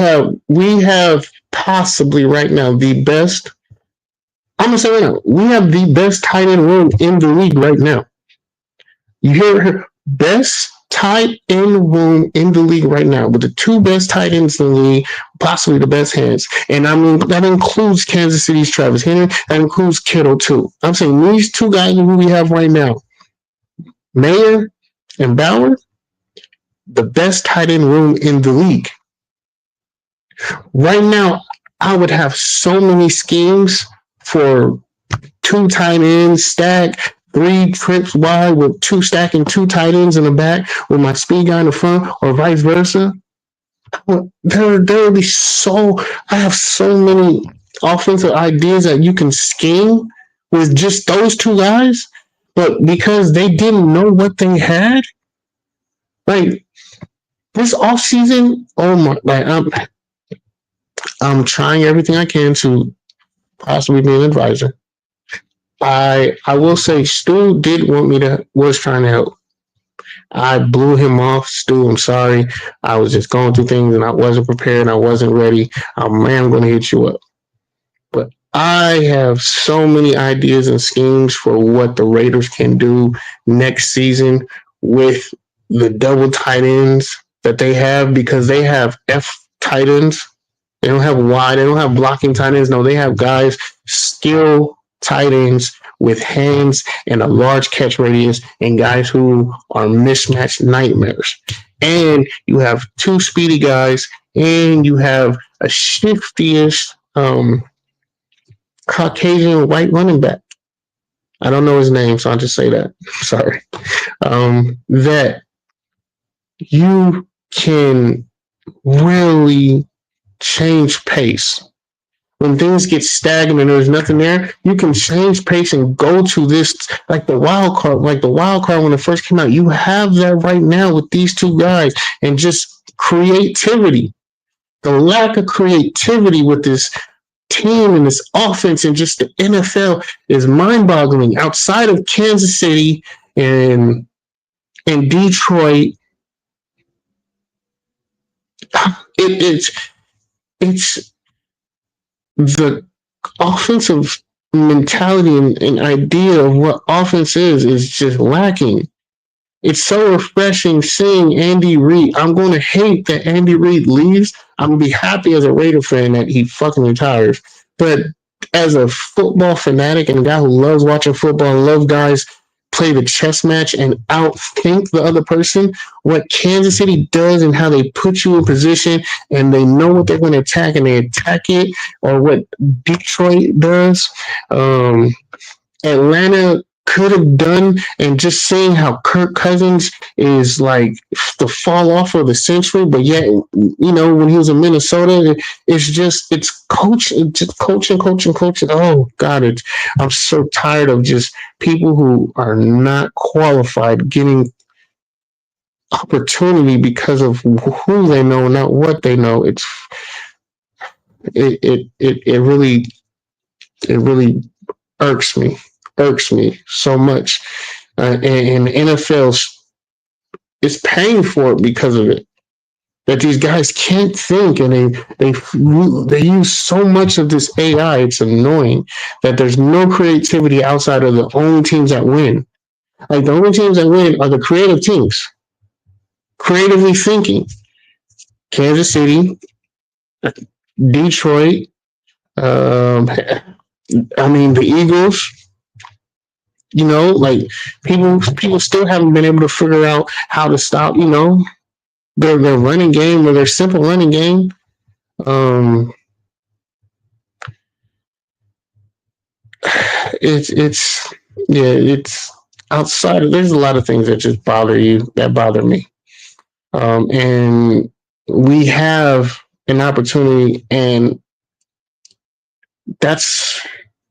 A: have possibly right now the best. I'm gonna say right now, we have the best tight end room in the league right now. Your best tight end room in the league right now, with the two best tight ends in the league, possibly the best hands. And I mean, that includes Kansas City's Travis Henry, that includes Kittle too. I'm saying these two guys who we have right now, Mayer and Bauer, the best tight end room in the league. Right now, I would have so many schemes for two tight ends stack, three trips wide with two stacking two tight ends in the back with my speed guy in the front, or vice versa. There will be so, I have so many offensive ideas that you can scheme with just those two guys, but because they didn't know what they had, like this offseason, oh my, like I'm trying everything I can to possibly be an advisor. I will say Stu did want me to, was trying to help. I blew him off. Stu, I'm sorry. I was just going through things and I wasn't prepared. I wasn't ready. Man, I'm going to hit you up. But I have so many ideas and schemes for what the Raiders can do next season with the double tight ends that they have, because they have F tight ends. They don't have wide. They don't have blocking tight ends. No, they have guys, skill tight ends with hands and a large catch radius, and guys who are mismatched nightmares. And you have two speedy guys, and you have a shifty-ish Caucasian white running back. I don't know his name, so I'll just say that. Sorry. That you can really change pace. When things get stagnant and there's nothing there, you can change pace and go to this, like the wild card when it first came out. You have that right now with these two guys, and just creativity. The lack of creativity with this team and this offense and just the NFL is mind-boggling. Outside of Kansas City and Detroit, it's the offensive mentality and idea of what offense is just lacking. It's so refreshing seeing Andy Reid. I'm going to hate that Andy Reid leaves. I'm going to be happy as a Raider fan that he fucking retires. But as a football fanatic and a guy who loves watching football and loves guys play the chess match and outthink the other person, what Kansas City does and how they put you in position and they know what they're going to attack and they attack it, or what Detroit does, Atlanta could have done, and just seeing how Kirk Cousins is like the fall off of the century, but yet, when he was in Minnesota, it's coaching. Oh God, I'm so tired of just people who are not qualified getting opportunity because of who they know, not what they know. It really irks me so much, and the NFL is paying for it because of it. That these guys can't think, and they use so much of this AI. It's annoying that there's no creativity outside of the only teams that win. Like, the only teams that win are the creative teams, creatively thinking. Kansas City, Detroit, the Eagles. Like, people still haven't been able to figure out how to stop, their running game, or their simple running game. It's outside of, there's a lot of things that just bother me. And we have an opportunity, and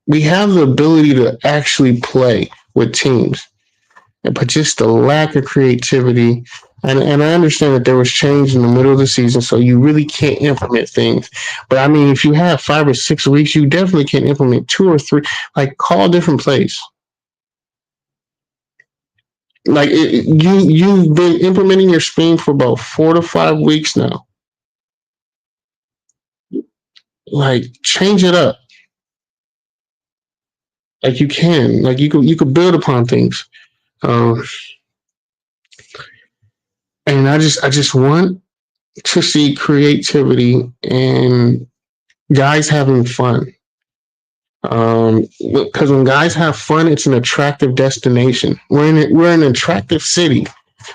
A: we have the ability to actually play with teams, but just the lack of creativity. And I understand that there was change in the middle of the season, so you really can't implement things. But I mean, if you have 5 or 6 weeks, you definitely can implement 2 or 3, like call different plays. Like, you've been implementing your scheme for about 4 to 5 weeks now. Like, change it up. Like, you can, like, you could build upon things. And I just want to see creativity and guys having fun. Because when guys have fun, it's an attractive destination. We're an attractive city,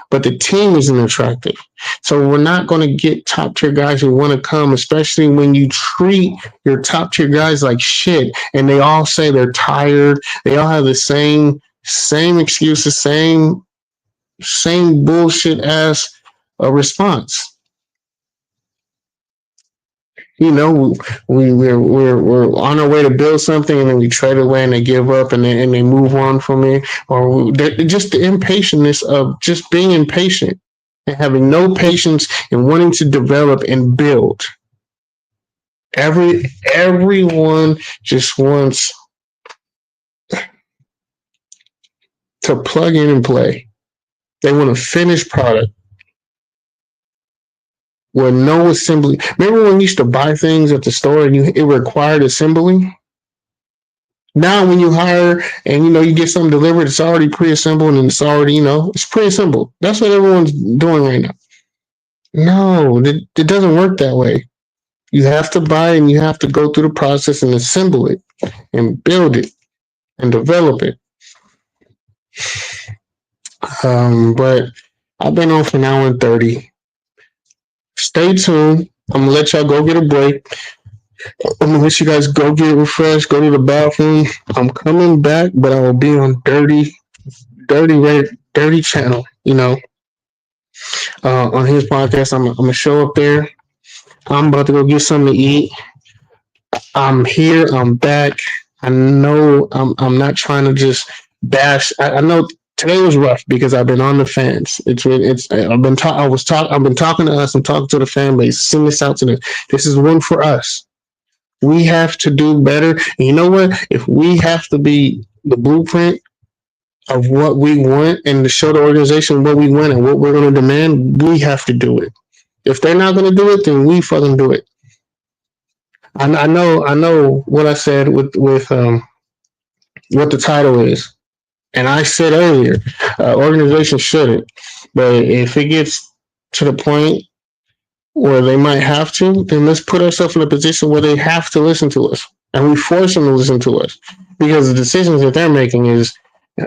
A: but the team isn't attractive. So we're not going to get top tier guys who want to come, especially when you treat your top tier guys like shit, and they all say they're tired. They all have the same excuses, same bullshit ass response. You know, we're on our way to build something, and then we trade away, and they give up, and they move on from it, or just the impatientness of just being impatient and having no patience and wanting to develop and build. Everyone just wants to plug in and play. They want a finished product with no assembly. Remember when you used to buy things at the store and it required assembly? Now when you hire and you get something delivered, it's already pre-assembled and it's already, it's pre-assembled. That's what everyone's doing right now. No, it doesn't work that way. You have to buy and you have to go through the process and assemble it and build it and develop it. But I've been on for an hour and 30. Stay tuned. I'm gonna let y'all go get a break. I'm gonna let you guys go get refreshed, go to the bathroom. I'm coming back, but I will be on dirty channel. On his podcast, I'm gonna show up there. I'm about to go get something to eat. I'm here. I'm back. I know I'm not trying to just bash. I know today was rough because I've been on the fans. I've been talking to us. I'm talking to the fan base. Send this out to them. This is one for us. We have to do better. And you know what? If we have to be the blueprint of what we want and to show the organization what we want and what we're going to demand, we have to do it. If they're not going to do it, then we fucking do it. I know what I said with what the title is. And I said earlier, organizations shouldn't. But if it gets to the point where they might have to, then let's put ourselves in a position where they have to listen to us. And we force them to listen to us. Because the decisions that they're making is,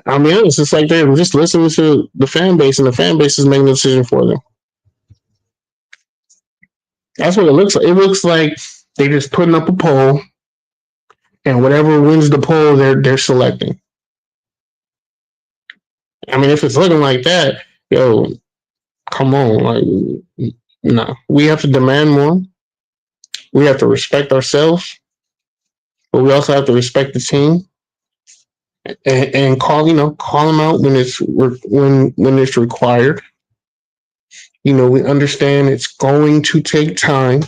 A: I'll be honest, it's like they're just listening to the fan base, and the fan base is making the decision for them. That's what it looks like. It looks like they just putting up a poll, and whatever wins the poll, they're selecting. I mean, if it's looking like that, come on, no. We have to demand more. We have to respect ourselves, but we also have to respect the team and call them out when it's required. We understand it's going to take time.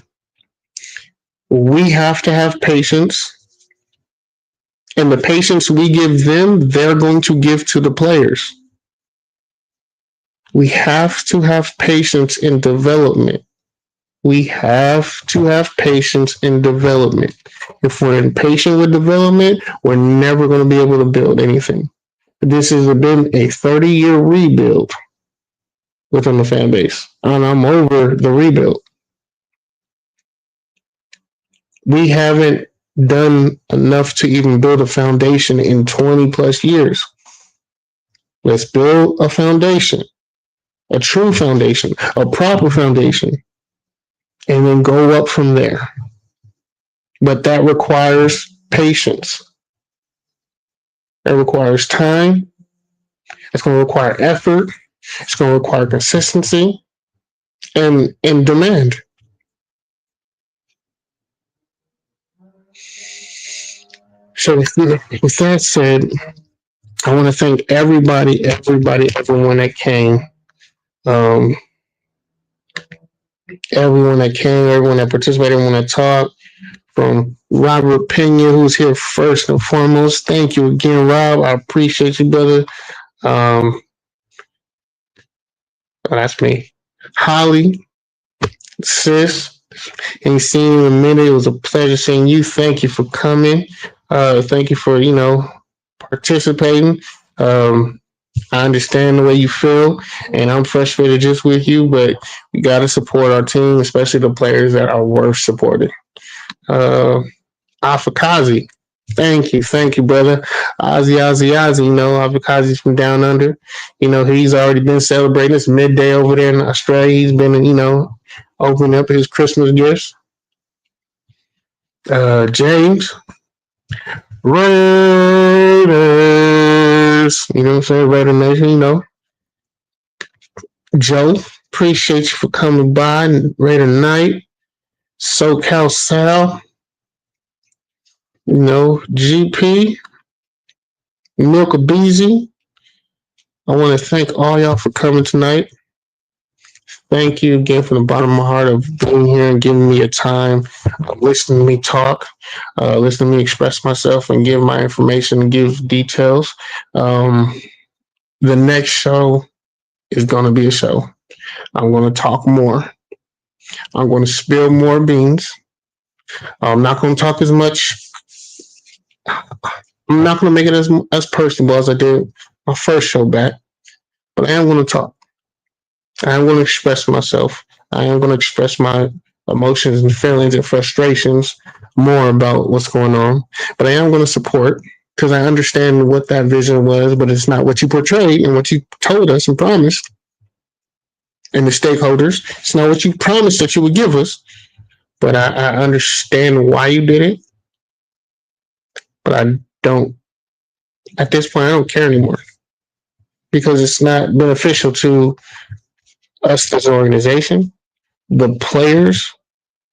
A: We have to have patience. And the patience we give them, they're going to give to the players. We have to have patience in development. We have to have patience in development. If we're impatient with development, we're never going to be able to build anything. This has been a 30-year rebuild within the fan base, and I'm over the rebuild. We haven't done enough to even build a foundation in 20 plus years. Let's build a foundation, a true foundation, a proper foundation, and then go up from there. But that requires patience. It requires time. It's going to require effort. It's going to require consistency and demand. So with that said, I want to thank everyone that came. Everyone that participated, everyone that talked. From Robert Pena, who's here first and foremost. Thank you again, Rob. I appreciate you, brother. That's me. Holly, sis, ain't seen you in a minute. It was a pleasure seeing you. Thank you for coming. Thank you for, participating. I understand the way you feel, and I'm frustrated just with you, but we got to support our team, especially the players that are worth supporting. Uh, Afakazi, thank you, brother. Ozzy. You know, Afakazi's from down under. You know, he's already been celebrating. It's midday over there in Australia. He's been, opening up his Christmas gifts. James, Raiders. You know what I'm saying? Raider Nation, Joe, appreciate you for coming by. Raider Night, SoCal Sal, GP, Milk Beezy. I want to thank all y'all for coming tonight. Thank you again from the bottom of my heart of being here and giving me a time, listening to me talk, listening to me express myself and give my information and give details. The next show is going to be a show. I'm going to talk more. I'm going to spill more beans. I'm not going to talk as much. I'm not going to make it as personable as I did my first show back, but I am going to talk. I am going to express myself. I am going to express my emotions and feelings and frustrations more about what's going on. But I am going to support because I understand what that vision was, but it's not what you portrayed and what you told us and promised. And the stakeholders, it's not what you promised that you would give us. But I understand why you did it. But I don't, at this point, I don't care anymore because it's not beneficial to us as an organization, the players,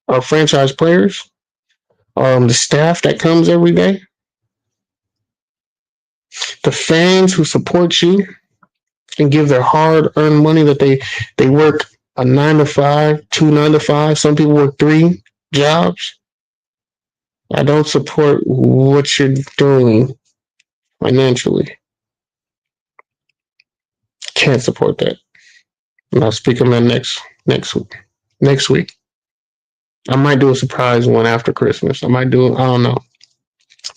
A: our franchise players, the staff that comes every day, the fans who support you and give their hard-earned money that they work a 9 to 5, 2 9 to 5. Some people work 3 jobs. I don't support what you're doing financially. Can't support that. And I'll speak on that next week. I might do a surprise one after Christmas. I might do it. I don't know.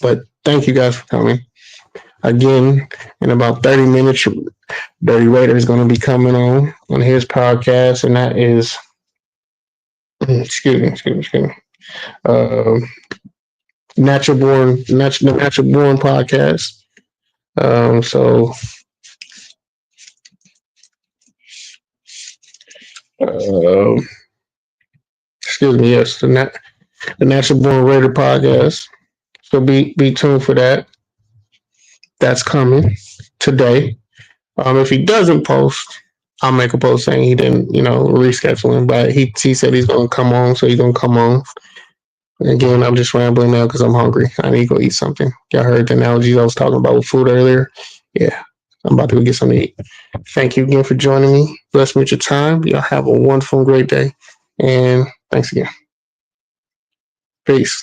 A: But thank you guys for coming. Again, in about 30 minutes, Dirty Raider is going to be coming on his podcast, and that is, excuse me, Natural Born podcast. So, excuse me, yes, the Natural Born Raider podcast. So be tuned for that. That's coming today. If he doesn't post, I'll make a post saying he didn't, reschedule him. But he said he's going to come on, so he's going to come on. Again, I'm just rambling now because I'm hungry. I need to go eat something. Y'all heard the analogies I was talking about with food earlier? Yeah, I'm about to go get something to eat. Thank you again for joining me. Bless me with your time. Y'all have a wonderful and great day. And thanks again. Peace.